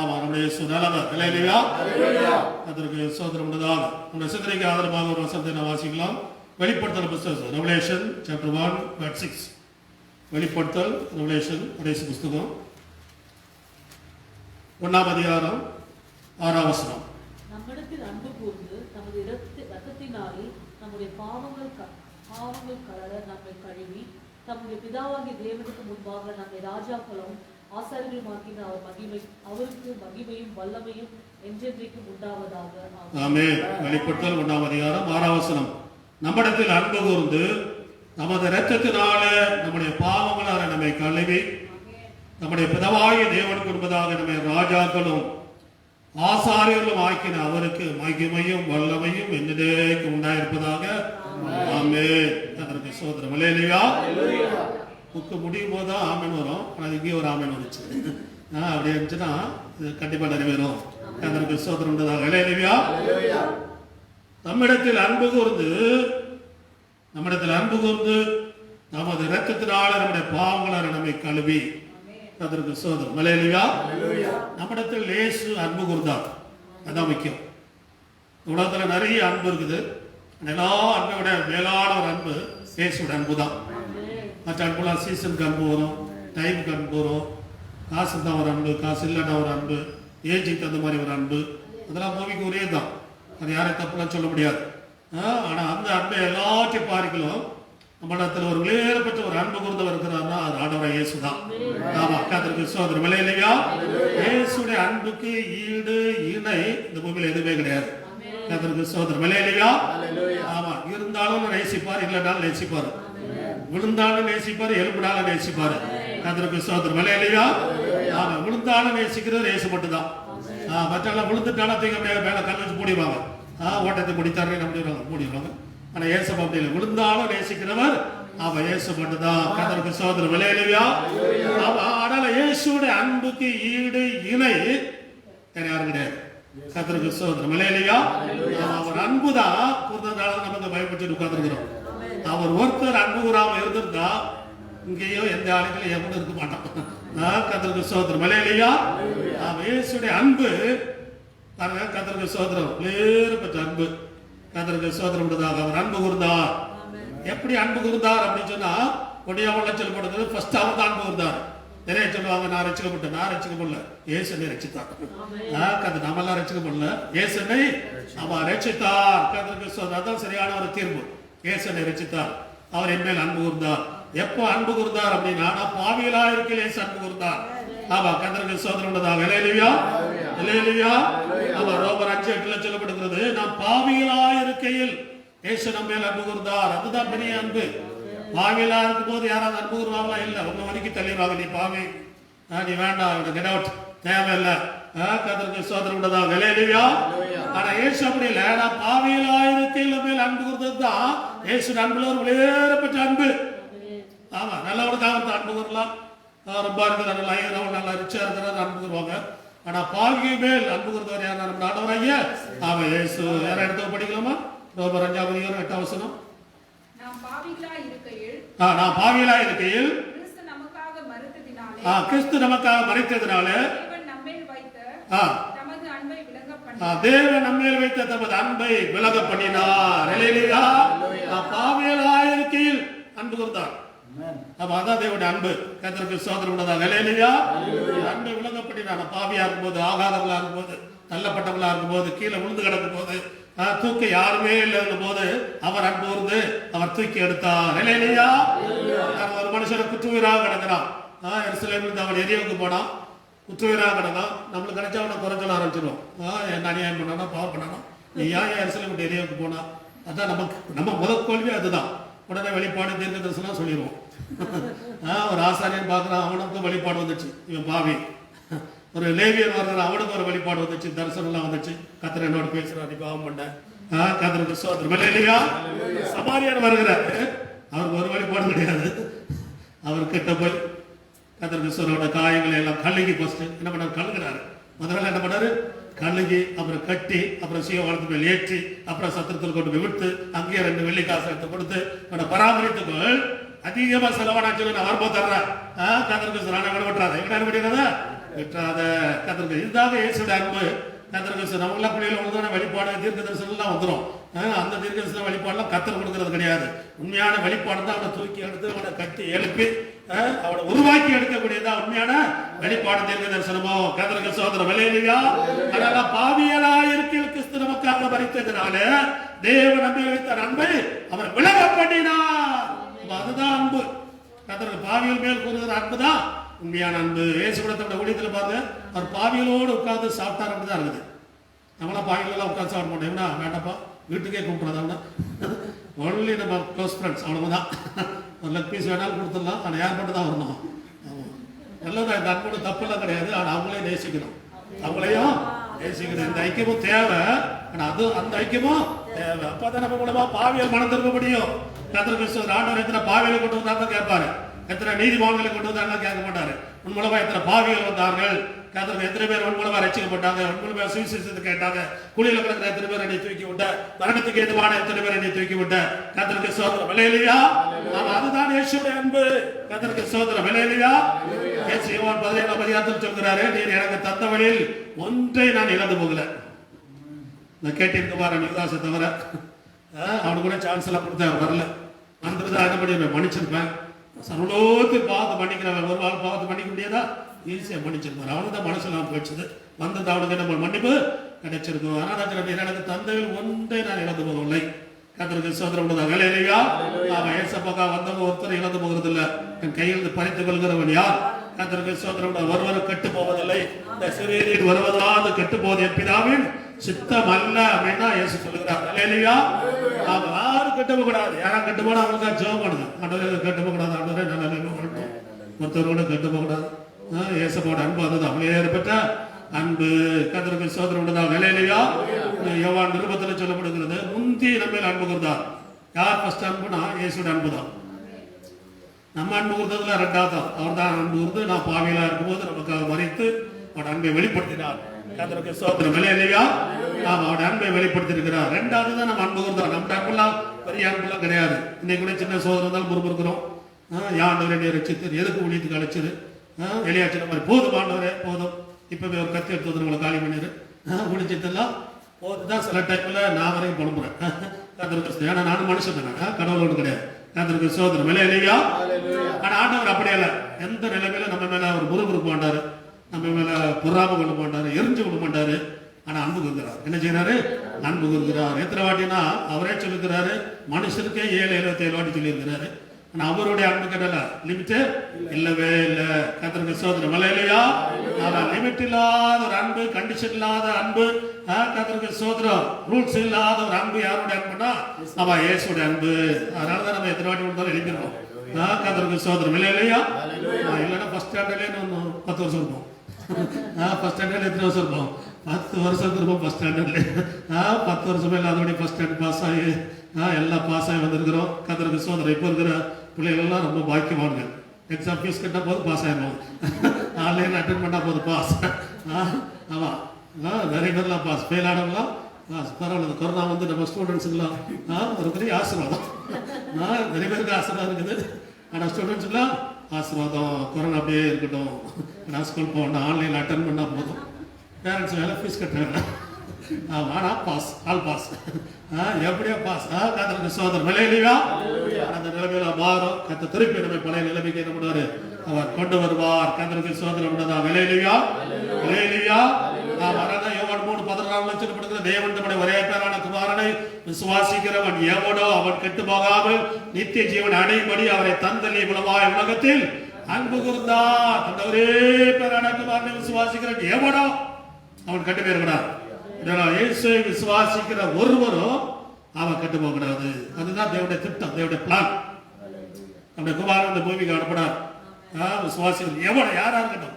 ஆமா, நம்முடைய இயேசு நல்லவர். அல்லேலூயா. அதற்கு சோதரம் உண்டதாக. உங்களுடைய சிந்தனைக்கு ஆதரவாக ஒரு வசனத்தை நான் வாசிக்கலாம். வெளிப்படுத்தல் புஸ்தகம் ரெவலேஷன் சாப்டர் 1:6. வெளிப்படுத்தல் ரெவலேஷன் கடைசி புஸ்தகம் 1ஆம் அதிகாரம் 6ஆம் வசனம். நம்மிடத்தில் அன்பு கூர்ந்து நமது இரத்தத்தினாலே நம்முடைய பாவங்கள் கலர நம்மை கழுவி தம்முடைய பிதாவாகிய தேவனுக்கு முன்பாக நம்மை ராஜாக்களும் ஆசாரியர்களுமாக்கின அவருக்கு மகிமையும் வல்லமையும் என்றென்றைக்கும் உண்டாவதாக. ஆமென். வெளிப்படுத்தல் 1ஆம் அதிகாரம் 6ஆம் வசனம். நம்மிடத்தில் அன்பு கூர்ந்து நமது இரத்தத்தினாலே நம்முடைய பாவங்களால் நம்மை கழுவி நம்முடைய பிதாவாகிய தேவனுக்கு முன்பதாக நம்மை ராஜாக்களும் ஆசாரியர்களும் ஆக்கின அவருக்கு மகிமையும் வல்லமையும் என்றென்றைக்கு உண்டாயிருப்பதாக. ஆமென். அதற்கு சோதரம். அல்லேலூயா. புக்கு முடியும் போது தான் ஆமென் வரும். ஆனால் இங்கே ஒரு ஆமென் வந்துச்சு. அப்படி இருந்துச்சுன்னா இது கண்டிப்பாக நிறைவேறும். அதற்கு சோதரம் உண்டதாக. அல்லேலூயா. நம்மிடத்தில் அன்பு கூர்ந்து நமது இரத்தத்தினால நம்முடைய பாவங்களால் நம்மை கழுவி அதற்கு சோதரம். அல்லேலூயா. நம்மிடத்தில் இயேசு அன்பு கூர்ந்தார். அதான் முக்கியம். உலகத்தில் நிறைய அன்பு இருக்குது. எல்லா அன்பை விட மேலான ஒரு அன்பு இயேசுவோட அன்பு தான். மற்ற அன்புலாம் சீசனுக்கு அன்பு வரும், டைமுக்கு அன்பு வரும், காசு தான் ஒரு அன்பு, காசு இல்லைன்னா ஒரு அன்பு, ஏஜுக்கு தகுந்த மாதிரி ஒரு அன்பு, அதெல்லாம் மூவிக்கு ஒரே தான். அது யாரையும் தப்புலாம் சொல்ல முடியாது. ஆனால் அந்த அன்பை எல்லாத்தையும் பார்க்கலாம் நம்மிடத்தில் ஒரு வேறுபட்ட ஒரு அன்பு கூர்ந்தவர் இருக்கிறார்னா அது ஆண்டவராகிய இயேசு தான். ஆமா, கர்த்தருக்கு சோதரம். அல்லேலூயா. இயேசுடைய அன்புக்கு ஈடு இணை இந்த பூமியில் எதுவுமே கிடையாது. கர்த்தருக்கு சோதரம். அல்லேலூயா. ஆமா, இருந்தாலும் நேசிப்பார், இல்லைனாலும் நேசிப்பார், விழுந்தாலும் நேசிப்பார், எழுப்பினாலும் நேசிப்பார். கர்த்தருக்கு சோதரம். அல்லேலூயா. ஆமா, விழுந்தாலும் நேசிக்கிறது இயேசு மட்டும் தான். மற்றெல்லாம் விழுந்துட்டாலும் தூக்க முடியாது, மேலே கல் வச்சு மூடிடுவாங்க. ஓட்டத்தை முடித்தாரு மூடிடுவாங்க. ஆனா இயேசு அப்படி இல்லை, விழுந்தாலும் நேசிக்கிறவர் அவன் இயேசு மட்டும் தான். கர்த்தருக்கு சோதரம். அல்லேலூயா. அதனால இயேசுடைய அன்புக்கு ஈடு இணை வேற யாரும் கிடையாது. கர்த்தருக்கு சோதரம். அல்லேலூயா. அவர் அன்பு தான் கூர்ந்ததால நமக்கு பயப்பட்டு உட்கார்ந்துருக்கிறோம். அவர் ஒருத்தர் அன்பு கூறாம இருந்திருந்தா இங்கேயோ எந்த ஆளுகளும் எவனும் இருக்க மாட்டான். கர்த்தருக்கு சோதரம். அல்லேலூயா. இயேசுடைய அன்பு பாருங்க. கர்த்தருக்கு சோதரம். வேறுபட்ட அன்பு. கர்த்தருக்கு சோதரம் உண்டதாக. அவர் அன்பு கூர்ந்தார். எப்படி அன்பு கூர்ந்தார் அப்படின்னு சொன்னா கொடியாமல் சொல்லப்படுறது ஃபர்ஸ்ட் அவர் தான் அன்பு கூர்ந்தார். நிறைய சொல்லுவாங்க நான் ரசிக்கப்பட்டேன். நான் ரசிக்கப்படல, இயேசுனை ரசித்தார். நம்மெல்லாம் ரசிக்கப்படல, இயேசுனை அவன் ரசித்தார். கர்த்தருக்கு சோதரம். அதான் சரியான ஒரு தீர்வு. இயேசுனை ரசித்தார். அவர் என் மேல் அன்பு கூர்ந்தார். எப்போ அன்பு கூர்ந்தார் அப்படின்னா நான் பாவிகளா இருக்கையில் இயேசு அன்பு கூர்ந்தார். ஆமா, கர்த்தருக்கு சோதரம் உண்டதாக. அல்லேலூயா. அல்லேலூயா. ஆமா, ரோமர் 5:8 சொல்லப்படுகிறது நாம் பாவிகளா இருக்கையில் இயேசு நம்ம மேல் அன்பு கூர்ந்தார். அதுதான் பெரிய அன்பு. பாவிகளா இருக்கும் போது யாராவது அன்பு கூறுவாங்களா? இல்ல, உங்க வரைக்கு தள்ளிடுவாங்க. நீ பாவி, நீ வேண்டாம், கெட் அவுட், தேவையில்லை. கர்த்தருக்கு சோதரம் உண்டதாக. அல்லேலூயா. ஆனா இயேசு அப்படி இல்லை. நான் பாவிகளா இருக்கையில் மேல் அன்பு கூர்ந்தது தான் இயேசு அன்புல ஒரு வேறுபட்ட அன்பு. ஆமா, நல்லவனுக்காக அன்பு கூறலாம். ரொம்ப இருக்கிற நல்லா ரிச்சா இருக்கிற அன்பு கூறுவாங்க. ஆனா பாவியை மேல் அன்பு கூர்ந்தவர் யார்? நம்ம ஆண்டவராகிய அவன் இயேசு. யார இடத்துல படிக்கலாமா? ரோமர் 5ஆம் அதிகாரம் 8ஆம் வசனம். நாம் பாவிகளா இருக்கையில் கிறிஸ்து நமக்காக மரித்ததினாலே தேவன் நம்மேல் வைத்த தமது அன்பை விலக பண்ணினார். அல்லேலூயா. பாவிகளா இருக்கையில் அன்பு கூர்ந்தார். அதான் தேவனுடைய அன்பு. கர்த்தருக்கு சோதரம் உண்டதாக. அல்லேலூயா. அன்பை விளங்கப்படினான பாவியா இருக்கும்போது, ஆகாதவங்களா இருக்கும்போது, தள்ளப்பட்டவங்களா இருக்கும்போது, கீழே விழுந்து கிடக்கும் போது, தூக்க யாருமே இல்லைங்கும் போது அவர் அன்பு கூர்ந்து அவர் தூக்கி எடுத்தார். அல்லேலூயா. ஒரு மனுஷனை குற்றுயிராக கிடக்கிறான். எருசலேமிலிருந்து அவன் எரியாவுக்கு போனான். குற்றுயிராக கிடக்கான். நம்மளுக்கு கிடைச்சா அவனை குறை சொல்ல ஆரம்பிச்சிருவோம். என்ன அநியாயம் பண்ணானா, பாவம் பண்ணானா, நீ ஏன் எருசலேம் எரியாவுக்கு போனா? அதான் நம்ம முதல் கேள்வி அதுதான். உடனே வெளிப்பாடு தீர்க்க தரிசனம் சொல்லிடுவோம். ஒரு ஆசாரியன் பார்க்குறான், அவனுக்கு வெளிப்பாடு வந்துச்சு, இவன் பாவி. ஒரு லேவியர் வர்றான், அவனுக்கு ஒரு வெளிப்பாடு வந்துச்சு, தரிசனம்லாம் வந்துச்சு. கர்த்தர் என்னோட பேசுறான், நீ பாவம் பண்ண. கர்த்தருக்கு சோதரம். அல்லேலூயா. சமாரியார் வருகிறார், அவருக்கு ஒரு வெளிப்பாடு கிடையாது. அவர் கிட்ட போய் கர்த்தருக்கு சோதரோட காயங்களை எல்லாம் கழுகி ஃபர்ஸ்ட் என்ன பண்ணார்? கழுகுறாரு. முதல்ல என்ன பண்ணாரு? கழுகி, அப்புறம் கட்டி, அப்புறம் சீவ வளர்த்து போய் ஏற்றி, அப்புறம் சத்திரத்தில் கொண்டு போய் விட்டு, அங்கேயே 2 வெள்ளி காசு எடுத்து கொடுத்து பராமரித்துக்கள் அதிகமா செலவானா சொல்லி நான் வரும்போது தர்றேன். கர்த்தருக்கு சோதரம் விடப்பட்டாரு. என்ன விடுறதா? விட்டுறாத. கர்த்தருக்கு இதுதாங்க இயேசுடைய அன்பு. கர்த்தருக்கு நம்மள பிள்ளைகள் ஒழுங்கான வெளிப்பாடு தீர்க்க தரிசனம் எல்லாம் வந்துடும். அந்த தீர்க்க தரிசன வெளிப்பாடுலாம் கர்த்தர் கொடுக்கறது கிடையாது. உண்மையான வெளிப்பாடு தான் அவனை தூக்கி எடுத்து அவனை கட்டி எழுப்பி அவனை உருவாக்கி எடுக்கக்கூடியதான் உண்மையான வெளிப்பாடு தீர்க்க தரிசனமோ. கர்த்தருக்கு சோதரம் விளையிலையா. அதனால பாவியலா இருக்கையில் கிறிஸ்து நமக்காக மரித்ததினால தேவன் நம்பி வைத்த அன்பை அவர் விலக பண்ணினார். அதுதான் அன்பு. கர்த்தருக்கு பாவியல் மேல் கூறுகிற அன்பு தான் உண்மையான அன்பு. இயேசு கூட தன்னுடைய ஊழியத்தில் பாருங்க, அவர் பாவியலோடு உட்கார்ந்து சாப்பிட்டார் தான் இருக்குது. நம்மளாம் பாவிகளெல்லாம் உட்காந்து சாப்பிட மாட்டோம்னா வேண்டாப்பா வீட்டுக்கே கூப்பிட்றதா ஒன்லி நம்ம க்ளோஸ் ஃப்ரெண்ட்ஸ் அவ்வளவுதான். ஒரு லெக் பீஸ் வேணாலும் கொடுத்துடலாம். ஆனால் யார் மட்டும் தான் வரணும். நல்லதான், இந்த அன்போட தப்புலாம் கிடையாது. ஆனால் அவங்களையும் நேசிக்கணும், அவங்களையும் நேசிக்கணும். இந்த ஐக்கியமும் தேவை. ஆனால் அது அந்த ஐக்கியமும் தேவை. அப்பதான் நம்ம மூலமா பாவியல் மனம் திரும்ப முடியும். கர்த்தருக்கு ஆண்டவர் எத்தனை பாவியலை கொண்டு வந்தாருன்னு கேட்பாரு, எத்தனை நீதிமான்களை கொண்டு வந்தாருன்னு கேட்க மாட்டாரு. உன் மூலமா எத்தனை பாவிகள் வந்தார்கள், கர்த்தருக்கு எத்தனை பேர் உன் மூலமா ரட்சிக்கப்பட்டாங்க, உன் மூலமா சுவிசேஷத்தை கேட்டாங்க, குழியில கிடக்கிற எத்தனை பேர் என்னை தூக்கி விட்ட, மரணத்துக்கு எதுவான எத்தனை பேர் என்னை தூக்கி விட்ட. கர்த்தருக்கு சோதரம் விளையிலையா. அதுதான் இயேசுடைய அன்பு. கர்த்தருக்கு சோதரம் விளையிலையா. இயேசு யோவான் 17ஆம் அதிகாரத்தில் சொல்கிறாரு, நீர் எனக்கு தந்த வழியில் ஒன்றை நான் இழந்து போகல. நான் கேட்டிருக்குமாறு யுவதாசை தவிர அவனுக்கு கூட சான்ஸ் எல்லாம் கொடுத்தேன், வரல. அந்த அதன்படி மன்னிச்சிருப்பேன். சர்வலோகத்தில் பாவத்தை மன்னிக்கிறவன் ஒரு வாழ் பாவத்தை மன்னிக்க முடியாதா? ஈஸியாக மன்னிச்சிருப்பார். அவனுக்கு தான் மனசுலாம் போயிடுச்சது. வந்தது அவனுக்கு நம்ம மன்னிப்பு கிடைச்சிருக்கும். ஆனால் எனக்கு தந்தையில் ஒன்றை நான் இழந்து போகவில்லை. கர்த்தருக்கு சோதரம் உள்ளதாக இல்லையா. அவன் ஏசப்பாக்கா வந்தவங்க ஒருத்தர் இழந்து போகிறது இல்லை. என் கையில் பறித்துக் கொள்கிறவன் யார்? கர்த்தருக்கு சோதரம் ஒருவர் கெட்டு போவதில்லை. இந்த சிறியரில் வருவதாவது கெட்டு போவது என் பிதாவின் சித்தம் அல்ல அப்படின்னா இயேசு சொல்லுகிறார். இல்லையா. அவன் யாரும் கெட்டு போகக்கூடாது. யாரும் கெட்டு போனா அவங்களுக்கா ஜெபம் பண்ணுங்க. ஆண்டவரே கெட்டு போகக்கூடாது, ஆண்டவரே நல்ல வரட்டும். ஒருத்தர் கூட கெட்டு போகக்கூடாது. இயேசுவோட அன்பு அதுதான். அவளே ஏற்பட்ட அன்பு. கர்த்தருக்கு சோதரம் உள்ளதாக இல்லையா. யோவான் நிருபத்தில் சொல்லப்படுகிறது, முந்தி நம்ம அன்பு கூர்ந்தார். யார் ஃபர்ஸ்ட் அன்புனா இயேசுவோட அன்பு தான். நம்ம அன்பு கூர்ந்ததுல ரெண்டாவது தான். அவர் தான் அன்பு கூர்ந்து நான் பாவியலா இருக்கும்போது நமக்காக மறித்து அவரோட அன்பை வெளிப்படுத்தினார். கர்த்தருக்கு சோதரம் இல்லையா. அவரோட அன்பை வெளிப்படுத்திருக்கிறார். ரெண்டாவது தான் நம்ம அன்பு கூர்ந்தோம். நம்ம அன்புலாம் பெரிய அன்புலாம் கிடையாது. இன்னைக்கு கூட சின்ன சோதரம் இருந்தாலும் முறுமுறுக்கிறோம். ஆண்டவரே ரட்சித்து எதுக்கு ஊழியத்துக்கு அழைச்சது வெளியாச்சு மாதிரி போதும் ஆண்டவரே போதும். இப்பவே ஒரு கத்தி எடுத்து உங்களை காலி பண்ணிடு முடிச்சதெல்லாம் போதுதான். சில டைம்ல நான் வரைக்கும் புலம்புறேன். கர்த்தருக்கு ஏன்னா நானும் மனுஷன் தானே, கடவுள் ஒன்று கிடையாது. கர்த்தருக்கு சோதரம் இல்லையா. ஆனா ஆண்டவர் அப்படியே இல்லை. எந்த நிலைமையில நம்ம மேல அவர் முறுமுறுக்க மாட்டாரு, நம்ம மேல பொறாம கொண்டு மாட்டாரு, எரிஞ்சு கொண்டு மாட்டாரு. ஆனா அன்பு கூறுகிறார். என்ன செய்யறாரு? அன்பு கூறுகிறார். எத்தனை வாட்டினா அவரே சொல்லுகிறாரு, மனுஷருக்கே 7-77 வாட்டி சொல்லியிருக்கிறாரு. ஆனா அவருடைய அன்பு கடல லிமிட் இல்லவே இல்லை. கர்த்தருக்கு சோதரம் இல்லையா. லிமிட் இல்லாத ஒரு அன்பு, கண்டிஷன் இல்லாத அன்பு, கர்த்தருக்கு சோதரம் ரூல்ஸ் இல்லாத ஒரு அன்பு. யாருடைய அன்புனா நம்ம இயேசுடைய அன்பு. அதனாலதான் நம்ம எத்தனை வாட்டி கொடுத்தாலும் எழுதிருக்கோம். கர்த்தருக்கு சோதரம் இல்லையா. இல்லைன்னா ஃபர்ஸ்ட் ஸ்டாண்டர்ட்லேயே 10 வருஷம் இருப்போம். ஃபர்ஸ்ட் ஸ்டாண்டர்ட்ல எத்தனை வருஷம் இருப்போம்? 10 வருஷம் இருப்போம் ஃபர்ஸ்ட் ஸ்டாண்டர்ட்ல. 10 வருஷமே இல்லாதபடி ஃபர்ஸ்ட் ஸ்டாண்டர்ட் பாஸ் ஆகி எல்லாம் பாஸ் ஆகி வந்திருக்கிறோம். கர்த்தருக்கு சோதரம். இப்போ இருக்கிற பிள்ளைகள் எல்லாம் ரொம்ப பாக்கியவான்கள். எக்ஸாம் ஃபீஸ் கட்டா போது பாஸ் ஆயிடுவோம், ஆன்லைன் அட்டென்ட் பண்ணா போது பாஸ். ஆமா நிறைய பேர்லாம் பாஸ், ஃபெயில் ஆனவங்களாம் பாஸ். பரவாயில்ல. கொரோனா வந்து நம்ம ஸ்டூடெண்ட்ஸுக்கெல்லாம் ஒரு பெரிய ஆசீர்வாதம். நிறைய பேருக்கு ஆசீர்வாதம் இருக்குது. ஆனால் ஸ்டூடெண்ட்ஸுக்கெல்லாம் ஆசீர்வாதம். கொரோனா அப்படியே இருக்கட்டும், நான் ஸ்கூல் போகணும், ஆன்லைன் அட்டன் பண்ணால் போதும். பேரண்ட்ஸ் வேலை ஃபீஸ் கட்டுறாங்க. ஆனால் பாஸ், ஆல் பாஸ். எப்படியா பாஸ். கர்த்தருக்கு சோதரம் இல்லையா. அந்த நிலைமையில மாறும். கர்த்தர் திருப்பி நம்ம பழைய நிலைமைக்கு என்ன பண்ணுவாரு? அவர் கொண்டு வருவார். கர்த்தருக்கு சோதரம் இல்லையா. இல்லையா. யோவான் 3:16 சொல்லப்படுகிற தேவன் தம்முடைய ஒரே பேரான குமாரனை விசுவாசிக்கிறவன் எவனோ அவன் கெட்டு போகாமல் நித்திய ஜீவன் அடையும்படி அவரை தந்தள்ளி மூலமாய் உலகத்தில் அன்பு கூர்ந்தார். அந்த ஒரே பேரான குமாரனை விசுவாசிக்கிறவன் எவனோ அவன் கெட்டு போயிடக்கூடாது. இயேசுவை விசுவாசிக்கிற ஒருவரும் அவன் கெட்டு போகக்கூடாது. அதுதான் தேவனுடைய திட்டம், தேவனுடைய பிளான். நம்முடைய குமாரன் இந்த பூமிக்கு அனுப்பினார். விசுவாசிகள் எவனோ யாரா இருக்கட்டும்,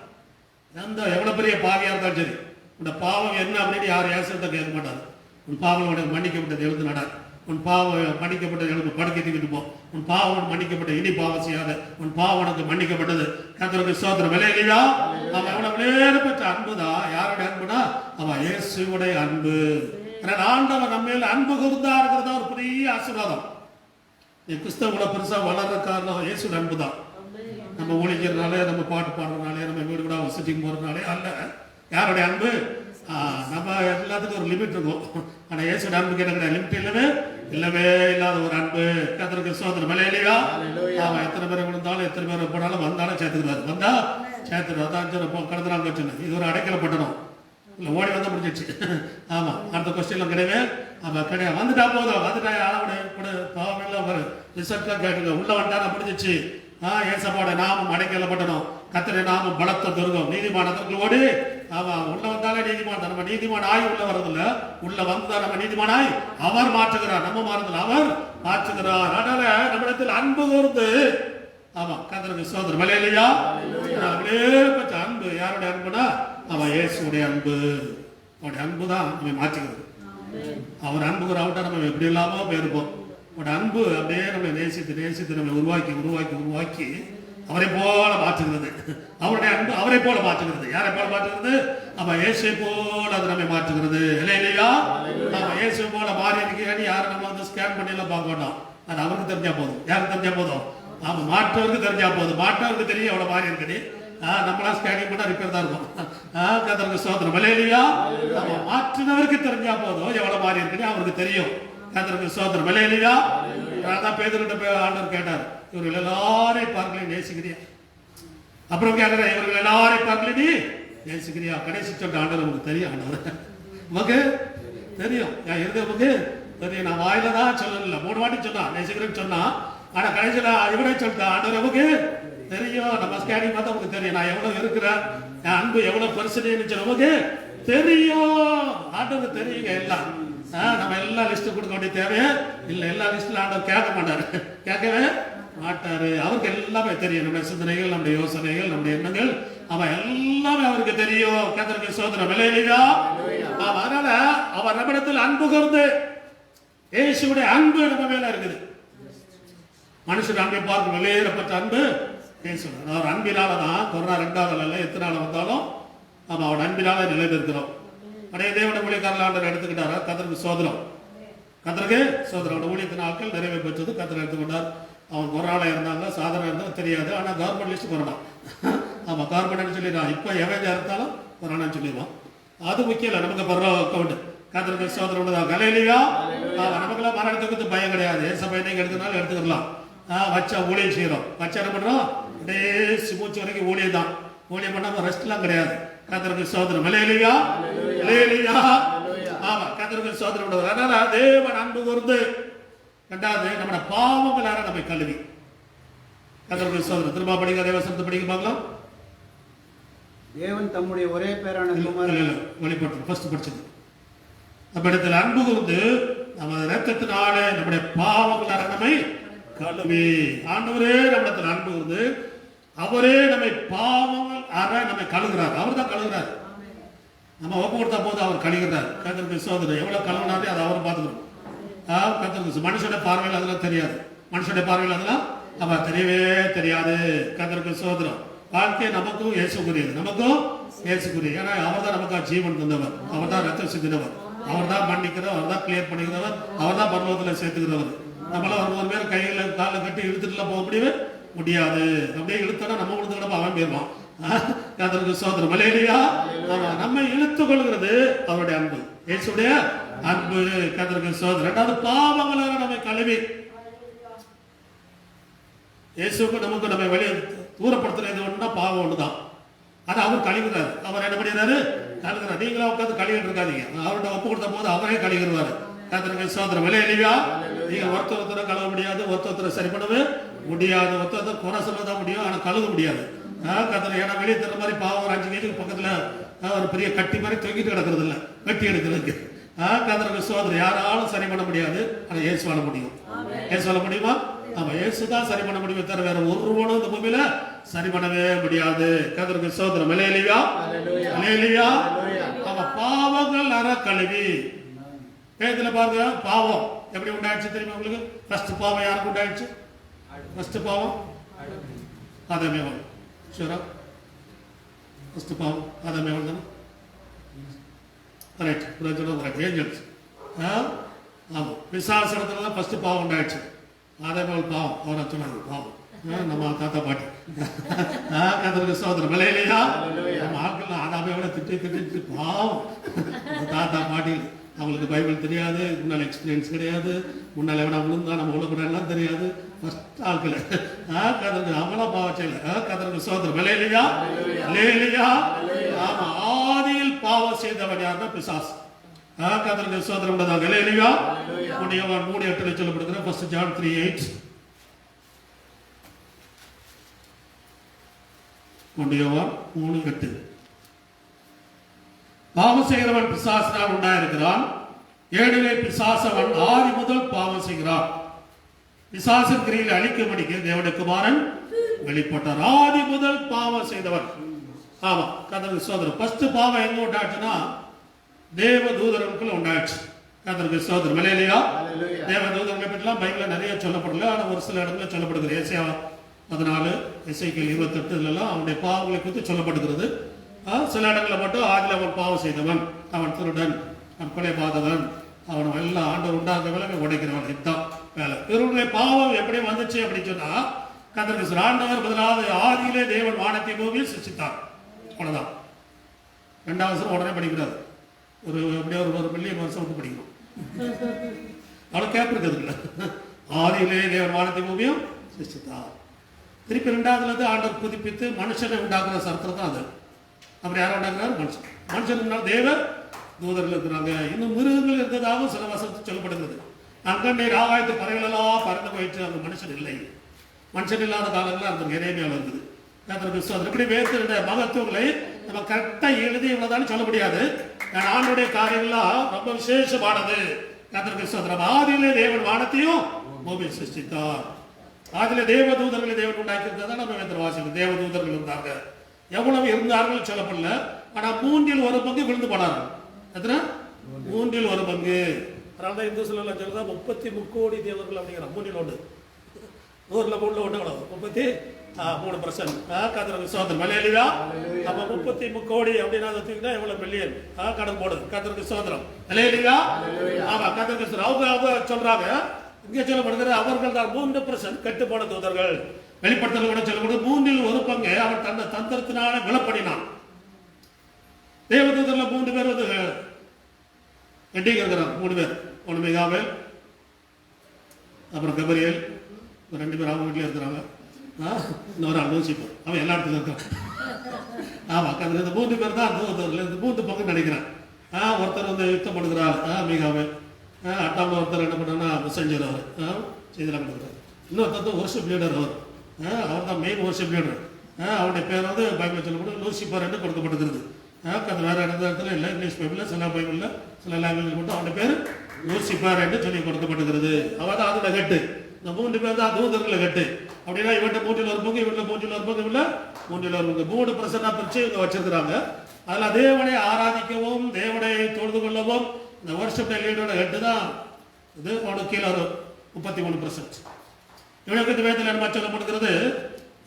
எவ்வளவு பெரிய பாவியா இருந்தாலும் சரி, உன் பாவம் என்ன அப்படின்னு யாரும் ஏசத்தை கேட்க மாட்டாரு. உன் பாவம் உனக்கு மன்னிக்கப்பட்டது எழுந்து நட, உன் பாவம் மன்னிக்கப்பட்டது எழுந்து படுக்கை தூக்கிட்டு போ, உன் பாவம் மன்னிக்கப்பட்ட இனி பாவம் செய்யாத, உன் பாவம் உனக்கு மன்னிக்கப்பட்டது. கர்த்தருக்கு சோதரம் இல்லையா. அவன் எவ்வளவு நேரப்பட்ட அன்புதான். யாருடைய அன்புனா அவன் இயேசுவுடைய அன்பு. ஆண்டவன் நம்ம மேல அன்பு கூர்ந்தா இருக்கிறதா ஒரு பெரிய ஆசீர்வாதம். கிறிஸ்தவங்களை பெருசா வளர்ற காரணம் இயேசுடைய அன்பு தான். நம்ம ஊழிக்கிறதுனாலே, நம்ம பாட்டு பாடுறதுனாலே, நம்ம வீடு கூட விசிட்டிங் போகிறதுனாலே அல்ல. யாருடைய அன்பு? நம்ம எல்லாத்துக்கும் ஒரு லிமிட் இருக்கும். ஆனால் இயேசுடைய அன்புக்கு என்ன கிடையாது? லிமிட் இல்லவே இல்லாத ஒரு அன்பு. கர்த்தருக்கு ஸ்தோத்திரம். இல்லையா? அவன் எத்தனை பேர் விழுந்தாலும் எத்தனை பேர் போனாலும் வந்தாலும் சேர்த்துக்கிறாரு. வந்தா சேர்த்துக்கிறார். அதான் கடந்த நாள் வச்சுருந்தேன், இது ஒரு அடைக்கலப்பட்டணும் இல்லை, ஓடி வந்தால் முடிஞ்சிச்சு. ஆமாம், அடுத்த கொஸ்டின்லாம் கிடையவே அவன் கிடையாது. வந்துட்டா போதும், வந்துட்டா அளவுடைய கூட பாவமெல்லாம் ஒரு ரிசல்ட்டாக கேட்டுங்க. உள்ளே வந்துட்டா முடிஞ்சிச்சு. ஏசப்பாட நாமம் அடைக்கலப்பட்டணும். கர்த்தருடைய நாமம் பலத்த துர்கம், நீதிமானத்திற்கு ஓடி. அவன் உள்ள வந்தாலே நீதிமான். நம்ம நீதிமான் ஆய் உள்ள வரதில்ல, உள்ள வந்துதான் நம்ம நீதிமானாய் அவர் மாற்றுகிறார். நம்ம மாறுதல், அவர் மாற்றுகிறார். அதனால நம்மிடத்தில் அன்பு கூர்ந்து. ஆமா, கர்த்தருக்கு ஸ்தோத்திரம். இல்லையா? அப்படியேப்பட்ட அன்பு. யாருடைய அன்புனா அவன் இயேசுடைய அன்பு. அவருடைய அன்பு தான் நம்ம மாற்றுகிறது. அவர் அன்புங்கிற அவட்ட நம்ம எப்படி இல்லாம போயிருப்போம். அவருடைய அன்பு அப்படியே நம்மளை நேசித்து நேசித்து நம்மளை உருவாக்கி உருவாக்கி உருவாக்கி அவரை போல மாற்றுகிறது. அவருடைய அன்பு அவரை போல மாற்றுகிறது. யாரை போல மாற்றுகிறது? அவன் இயேசுவை போல அது நம்மை மாற்றுகிறது. இல்லையா? நம்ம இயேசுவை போல மாறி இருக்கிறேன்னு யாரும் நம்ம வந்து ஸ்கேன் பண்ணி எல்லாம் பார்க்க வேண்டாம். அது அவருக்கு தெரிஞ்சா போதும். யாருக்கு தெரிஞ்சா போதும்? அவன் மாற்றவருக்கு தெரிஞ்சா போதும். மாற்றவருக்கு தெரியும் எவ்வளவு மாறி இருக்குது. நம்மளா ஸ்கேனிங் பண்ணா ரிப்பேர் தான் இருக்கும். கர்த்தருக்கு ஸ்தோத்திரம். இல்லையா? நம்ம மாற்றினவருக்கு தெரிஞ்சா போதும் எவ்வளவு மாறி இருக்குன்னு அவருக்கு தெரியும். கர்த்தருக்கு ஸ்தோத்திரம். இல்லையா? அதான் பேதுருகிட்ட போய் ஆண்டவர் கேட்டார், இவர்கள் எல்லாரையும் பார்க்கலையும் நேசிக்கிறியா? அப்புறம் கேட்கிற, இவர்கள் எல்லாரையும் பார்க்கலையும் நீ நேசிக்கிறியா? கடைசி சொல்லிட்டு ஆண்டவர் நமக்கு தெரியும். ஆண்டவர் நமக்கு தெரியும். நமக்கு தெரியும். நான் வாயில தான் சொல்லல, 3 வாட்டி சொன்னா நேசிக்கிறேன்னு சொன்னா. ஆனா கடைசியில இவரே சொல்லிட்டா, ஆண்டவர் நமக்கு தெரியும். நம்ம ஸ்கேனிங் பார்த்தா நமக்கு தெரியும் நான் எவ்வளவு இருக்கிறேன், என் அன்பு எவ்வளவு பெருசுன்னு நமக்கு தெரியும். ஆண்டவருக்கு தெரியுங்க எல்லாம். நம்ம எல்லா லிஸ்ட் கொடுக்க வேண்டிய தேவையே இல்லை. எல்லா லிஸ்ட்ல ஆண்டவர் கேட்க மாட்டாரு, கேட்கவே மாட்டாரு. அவருக்கு எல்லாமே தெரியும். நம்முடைய சிந்தனைகள், நம்முடைய யோசனைகள், நம்முடைய எண்ணங்கள், அவன் எல்லாமே அவருக்கு தெரியும். கர்த்தருக்கு ஸ்தோத்திரம். இல்லையா? அதனால அவர் நம்மிடத்தில் அன்பு கூர்ந்து. இயேசுவுடைய அன்பு நம்ம மேல இருக்குது. மனுஷன் அன்பை பார்க்க வெளியேறப்பட்ட அன்பு இயேசு. அவர் அன்பினாலதான் கொரோனா 2வது அல்ல, எத்தனை நாள் வந்தாலும் நம்ம அவன் அன்பினால நிலைநிறுக்கிறோம். அடைய தேவன ஊழியக்காரர்கள் ஆண்டவர் எடுத்துக்கிட்டாரா? கர்த்தருக்கு ஸ்தோத்திரம். கர்த்தருக்கு ஸ்தோத்திரம். அவருடைய ஊழியத்தின் நாட்கள் நிறைவே பெற்றது. கர்த்தர் எடுத்துக்கொண்டார். அவன் கொரோனா இருந்தாங்க, சாதாரண இருந்தாலும் தெரியாது. ஆனால் கவர்மெண்ட் லிஸ்ட் கொரோனா. ஆமாம், கவர்மெண்ட் சொல்லிடுவான். இப்போ எவன் இருந்தாலும் கொரோனான்னு சொல்லிடுவான். அது முக்கியம் இல்லை, நமக்கு பர்ற அக்கௌண்ட். கர்த்தருக்கு ஸ்தோத்திரம். இல்லையா? நமக்கெல்லாம் மரணத்துக்கு பயம் கிடையாது. ஏசப்பா இன்னைக்கு எடுத்துனாலும் எடுத்துக்கலாம். வச்சா ஊழியம் செய்யறோம். வச்சா என்ன பண்றோம்? அப்படியே மூச்சு வரைக்கும் ஊழியம் தான். ஊழியம் பண்ணாம ரெஸ்ட்லாம் கிடையாது. கர்த்தருக்கு ஸ்தோத்திரம். இல்லையா? ஆமா, கர்த்தருக்கு ஸ்தோத்திரம். அதனால தேவன் அன்பு கூர்ந்து. 2வது, நம்முடைய பாவங்களால நம்மை கழுவி. கர்த்தருக்கு ஸ்தோத்திரம். திரும்ப படிக்க, தேவசனத்தை படிக்க பார்க்கலாம். தேவன் தம்முடைய ஒரே பேரான வெளிப்பட்டு ஃபர்ஸ்ட் படிச்சது. நம்மிடத்தில் அன்பு கூர்ந்து நமது இரத்தத்தினாலே நம்முடைய பாவங்களால நம்மை கழுவி. ஆண்டவரே நம்மிடத்தில் அன்பு கூர்ந்து அவரே நம்மை பாவங்கள் நம்மை கழுகுறார். அவர் தான் கழுகுறார். நம்ம ஒப்பு கொடுத்த போது அவர் கழுகுறார். கர்த்தருக்கு ஸ்தோத்திரம். எவ்வளவு கழுவினாலே அதை அவர் பார்த்துக்கணும். கர்த்தருக்கு மனுஷனுடைய பார்வையில் அதெல்லாம் தெரியாது. மனுஷனுடைய பார்வையில் அதெல்லாம் அவர் தெரியவே தெரியாது. கர்த்தருக்கு ஸ்தோத்திரம். வாழ்க்கை நமக்கும் இயேசுக்குரியது, நமக்கும் இயேசுக்குரிய. ஏன்னா அவர் தான் நமக்கு ஜீவன் தந்தவர், அவர் தான் ரத்தம் சிந்தினவர், அவர் தான் மன்னிக்கிறவர், அவர் தான் கிளியர் பண்ணிக்கிறவர், அவர் தான் பரலோகத்தில் சேர்த்துக்கிறவர். நம்மளாம் ஒரு பேர் கையில காலில் கட்டி இழுத்துட்டுலாம் போக முடியாது. அப்படியே இழுத்தோன்னா நம்ம இழுத்து கூட அவன் போயிடுவான். கர்த்தருக்கு ஸ்தோத்திரம். இல்லையா? நம்ம இழுத்து கொள்கிறது அவருடைய அன்பு, இயேசுடைய அன்பு. கர்த்தருக்கு ஸ்தோத்திரம். 2வது, பாவங்களால நம்மை கழுவி. இயேசுக்கு நமக்கு நம்ம வெளியே தூரப்படுத்துறது ஒண்ணுன்னா பாவம் ஒண்ணுதான். ஆனா அவர் கழுவுறாரு. அவர் என்ன பண்ணிடுறாரு? கழுவுறாரு. நீங்களா உட்காந்து கழுவிட்டு இருக்காதீங்க. அவர்கிட்ட ஒப்பு கொடுத்த போது அவரே கழுவிடுவாரு. கர்த்தருக்கு ஸ்தோத்திரம். இல்லையா? நீங்க ஒருத்தரை கழுவ முடியாது, ஒருத்தரை சரி பண்ணவே முடியாது, ஒருத்தர் குறை சொல்லதான் முடியும், ஆனா கழுவ முடியாது. கர்த்தர் ஏன்னா வெளியே தர மாதிரி பாவம் ஒரு 5 கேஜுக்கு பக்கத்துல ஒரு பெரிய கட்டி மாதிரி தொங்கிட்டு கிடக்கிறது இல்லை, வெட்டி எடுக்கிறதுக்கு. கர்த்தருக்கு ஸ்தோத்திரம். யாராலும் சரி பண்ண முடியாது, ஆனா இயேசுவால முடியும். இயேசுவால முடியுமா? ஆமா, இயேசு தான் சரி பண்ண முடியுமே தவிர வேற ஒருவனும் இந்த பூமியில சரி பண்ணவே முடியாது. கர்த்தருக்கு ஸ்தோத்திரம். இல்லையா? ஆமா, பாவங்கள் அற கழுவி. பேதுல பாருங்க, பாவம் எப்படி உண்டாயிடுச்சு தெரியுமா உங்களுக்கு? ஃபர்ஸ்ட் பாவம் யாருக்கு உண்டாயிடுச்சு? ஃபர்ஸ்ட் பாவம் ஆதாமேவல். ஷூரா? ஃபர்ஸ்ட் பாவம் ஆதாமேவல் தானே? கரெக்ட். ஏஞ்சல்ஸ். ஆமாம், விசாசனத்துல தான் ஃபர்ஸ்ட் பாவம் உண்டாயிடுச்சு. ஆதாமேவல் பாவம், அவரை சொன்னாங்க பாவம். நம்ம தாத்தா பாட்டி கர்த்தருக்கு ஸ்தோத்திரம். இல்லையா நம்ம ஆட்கள் ஆதாமையோட திட்டு பாவம். தாத்தா பாட்டி அவங்களுக்கு பைபிள் தெரியாது, முன்னால் எக்ஸ்பீரியன்ஸ் கிடையாது, முன்னால் எவனா விழுந்தா நம்ம உலகெல்லாம் தெரியாது. ஃபர்ஸ்ட் ஆட்கள் கதருக்கு அவளா பாவச்சல கதருக்கு ஸ்தோத்திரம். இல்லையா ஆமா, ஆதியில் பாவம் செய்தவன் யாருன்னா பிசாசு. கதருக்கு ஸ்தோத்திரம் உள்ளதாக. இல்லையா 3:8 சொல்லப்படுகிற 1 John 3:8. 3:8 பாவம் செய்கிறவன் பிசாசினால் உண்டாயிருக்கிறான். ஏழிலே பிசாசவன் ஆதி முதல் பாவம் செய்கிறான். பிசாசின் கிரியில் அழிக்கும்படிக்கு தேவனுடைய குமாரன் வெளிப்பட்டார். ஆதி முதல் பாவம் செய்தவன். ஆமா கர்த்தருக்கு ஸ்தோத்திரம். ஃபர்ஸ்ட் பாவம் எங்க உண்டாச்சுன்னா தேவ தூதர்களுக்குள்ள உண்டாச்சு. கர்த்தருக்கு ஸ்தோத்திரம். இல்லையா தேவ தூதர்களை பற்றிலாம் பைபிள்ல நிறைய சொல்லப்படல, ஆனா ஒரு சில இடத்துல சொல்லப்படுகிறது. ஏசாயா 14, எசேக்கியேல் 28 அவனுடைய பாவங்களை குறித்து சொல்லப்படுகிறது. சில இடங்களில் மட்டும் ஆதியில் அவன் பாவம் செய்தவன், அவன் திருடன், அவன் கொலை பாதவன், அவன் எல்லாம் ஆண்டவர் உண்டாத வேலை உடைக்கிறவன். இதுதான் வேலை. இவருடைய பாவம் எப்படி வந்துச்சு அப்படின்னு சொன்னா கர்த்தருக்கு ஆண்டவர் முதலாவது ஆதியிலே தேவன் வானத்தை பூமியை சிருஷ்டித்தார். அவ்வளவுதான். 2ஆம் வருஷம் உடனே படிக்கிறார். எப்படியோ ஒரு மில்லியன் வருஷம் விட்டு படிக்கணும். அவ்வளோ கேப் இருக்கிறதுல ஆதியிலே தேவன் வானத்தை பூமியும் சிருஷ்டித்தார். திருப்பி 2ஆவதுல ஆண்டவர் புதுப்பித்து மனுஷனை உண்டாக்குற சரித்திரம் தான் அது. அப்படி யாரும் உண்டாக்குறாரு? மனுஷன் தேவ தூதர்கள் இருக்கிறாங்க. இன்னும் மிருகங்கள் இருந்ததாகவும் சில வசனத்தில் சொல்லப்படுகிறது. அங்கண்ணே ஆகாயத்து பறவைகளெல்லாம் பறந்து போயிட்டு அந்த மனுஷன் இல்லை. மனுஷன் இல்லாத காலங்களில் அந்த எரேமியாவில் இருக்குது. இப்படி வேறு மகத்துவங்களை நம்ம கரெக்டாக எழுதி இவ்வளோதானே சொல்ல முடியாது. ஆண்டுடைய காரியங்கள்லாம் ரொம்ப விசேஷமானது. கர்த்தருக்கு ஸ்தோத்திரம். ஆதியிலே தேவன் வானத்தையும் பூமியை சிருஷ்டித்தார். ஆதியிலே தேவ தூதர்களை தேவன் உண்டாக்கியிருந்தா நம்ம வேத்திர வாசிக்கிறோம். தேவ தூதர்கள் இருந்தாங்க. எவ்வளவு இருந்தார்கள் சொல்லப்படல. ஆனா 1/3 விழுந்து போனார்கள். எத்தனை? 1/3. அதனால தான் இந்து சொல்லலாம் சொல்றதா 33 கோடி தேவர்கள் அப்படிங்கிற 3/1. 100 ஒன்று 33%. கர்த்தருக்கு ஸ்தோத்திரம். இல்லையா அப்ப 33 கோடி அப்படின்னா தூக்கினா எவ்வளவு மில்லியன் கடன் போடுது. கர்த்தருக்கு ஸ்தோத்திரம். இல்லையா ஆமா கர்த்தருக்கு ஸ்தோத்திரம். அவங்க சொல்றாங்க இங்கே சொல்லப்படுகிற அவர்கள் தான் 3% கெட்டு போன தூதர்கள். வெளிப்படுத்தல் கூட சொல்லப்படுது 1/3 அவன் தன்னை தந்திரத்தினால விலப்படினான். தேவதூதர்ல 3 பேர் வந்து வெட்டிங்க இருக்கிறார். 3 பேர். ஒன்று மிகாவேல், அப்புறம் கபரியேல், 2 பேர் அவங்க வீட்டில் இருக்கிறாங்க. இன்னொரு ஆள் லூசிபர், அவன் எல்லா இடத்துல இருக்கிறான். ஆமா இந்த 3 பேர் தான் தூதர்கள். இந்த 3 பங்கு நினைக்கிறேன். ஒருத்தர் வந்து யுத்தம் பண்ணுகிறார் மிகாவேல். 8ஆம் ஒருத்தர் என்ன பண்ணா மெசஞ்சர் அவர் செய்திலாம் கொடுக்குறாரு. இன்னொருத்தர் ஒர்ஷிப் லீடர் அவர் தான் மெயின் ஒர்ஷிப் லீடர். அவருடைய பேர் வந்து பைபிள் சொல்லப்படும் லூசிபர் என்று கொடுக்கப்பட்டிருக்கிறது. வேற இடத்துல இல்லை, இங்கிலீஷ் பைபிளில் சில பைபிளில் சில லாங்குவேஜ் மட்டும் அவனுடைய பேர் லூசிபர் என்று சொல்லி கொடுக்கப்பட்டிருக்கிறது. அவன் தான் அதோட கட்டு. இந்த 3 பேர் தான் தூதர்களை கட்டு. அப்படின்னா இவன்ட்ட 3/1 இவன்ல 3/1 இவன்ல 3/1 3% பிரிச்சு இவங்க வச்சிருக்கிறாங்க. அதில் தேவனை ஆராதிக்கவும் தேவனை தொழுது கொள்ளவும் இந்த ஒர்ஷிப் லீடரோட கட்டு தான் இது. அவனுக்கு கீழே 33%. இவனுக்கு இந்த வேதத்தில் என்ன சொல்லப்படுகிறது?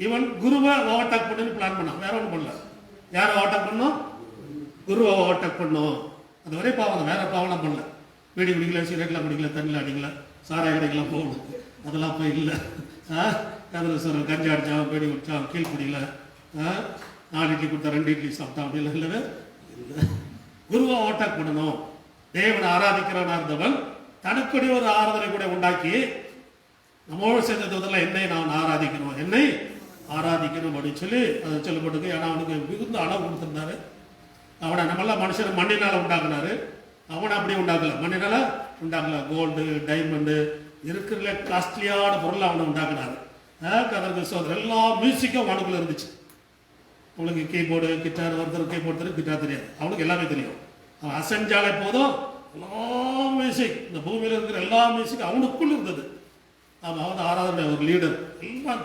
இவன் குருவை ஓவர்டேக் பண்ணு பிளான் பண்ணான். வேற ஒன்றும் பண்ணல. யாரை ஓவர்டேக் பண்ணும்? குருவை ஓவர்டேக் பண்ணும். அது ஒரே பாவம், வேற பாவம்லாம் பண்ணல. வீடி குடிக்கல, சிகரெட்லாம் குடிக்கல, தண்ணியில் அடிக்கல, சாராய கடைக்கெல்லாம் போகணும், அதெல்லாம் போய் இல்லை. கஞ்சி அடித்தான், பேடி குடித்தான், கீழ் குடியில 4 இட்லி கொடுத்தா 2 இட்லி சாப்பிட்டான் அப்படிலாம் இல்லவே இல்லை. குருவை ஓவர்டேக் பண்ணணும். தேவனை ஆராதிக்கிறவனா இருந்தவன் தனக்குடைய ஒரு ஆராதனை கூட உண்டாக்கி நம்மோடு சேர்ந்த தூதரில் என்னை நான் ஆராதிக்கணும், என்னை ஆராதிக்கணும் அப்படின்னு சொல்லி அதை சொல்லப்பட்டிருக்கு. ஏன்னா அவனுக்கு மிகுந்த அளவு கொடுத்துருந்தாரு. அவனை நம்மளாம் மனுஷன் மண்ணினால் உண்டாக்குனாரு. அவனை அப்படி உண்டாக்கல, மண்ணினால உண்டாக்கல. கோல்டு, டைமண்டு இருக்கிற காஸ்ட்லியான பொருளை அவனை உண்டாக்குனாரு. கதற்கு சோதரர் எல்லா மியூசிக்கும் அவனுக்குள்ள இருந்துச்சு. அவனுக்கு கீபோர்டு, கிட்டார், ஒருத்தர் கீபோர்டு தெரியும், கிட்டார் தெரியாது. அவனுக்கு எல்லாமே தெரியும். அவன் அசைஞ்சாலே போதும் எல்லா மியூசிக், இந்த பூமியில் இருக்கிற எல்லா மியூசிக் அவனுக்குள்ள இருந்தது. அவன் அவன் ஆராதனை ஒரு லீடர். எல்லாம்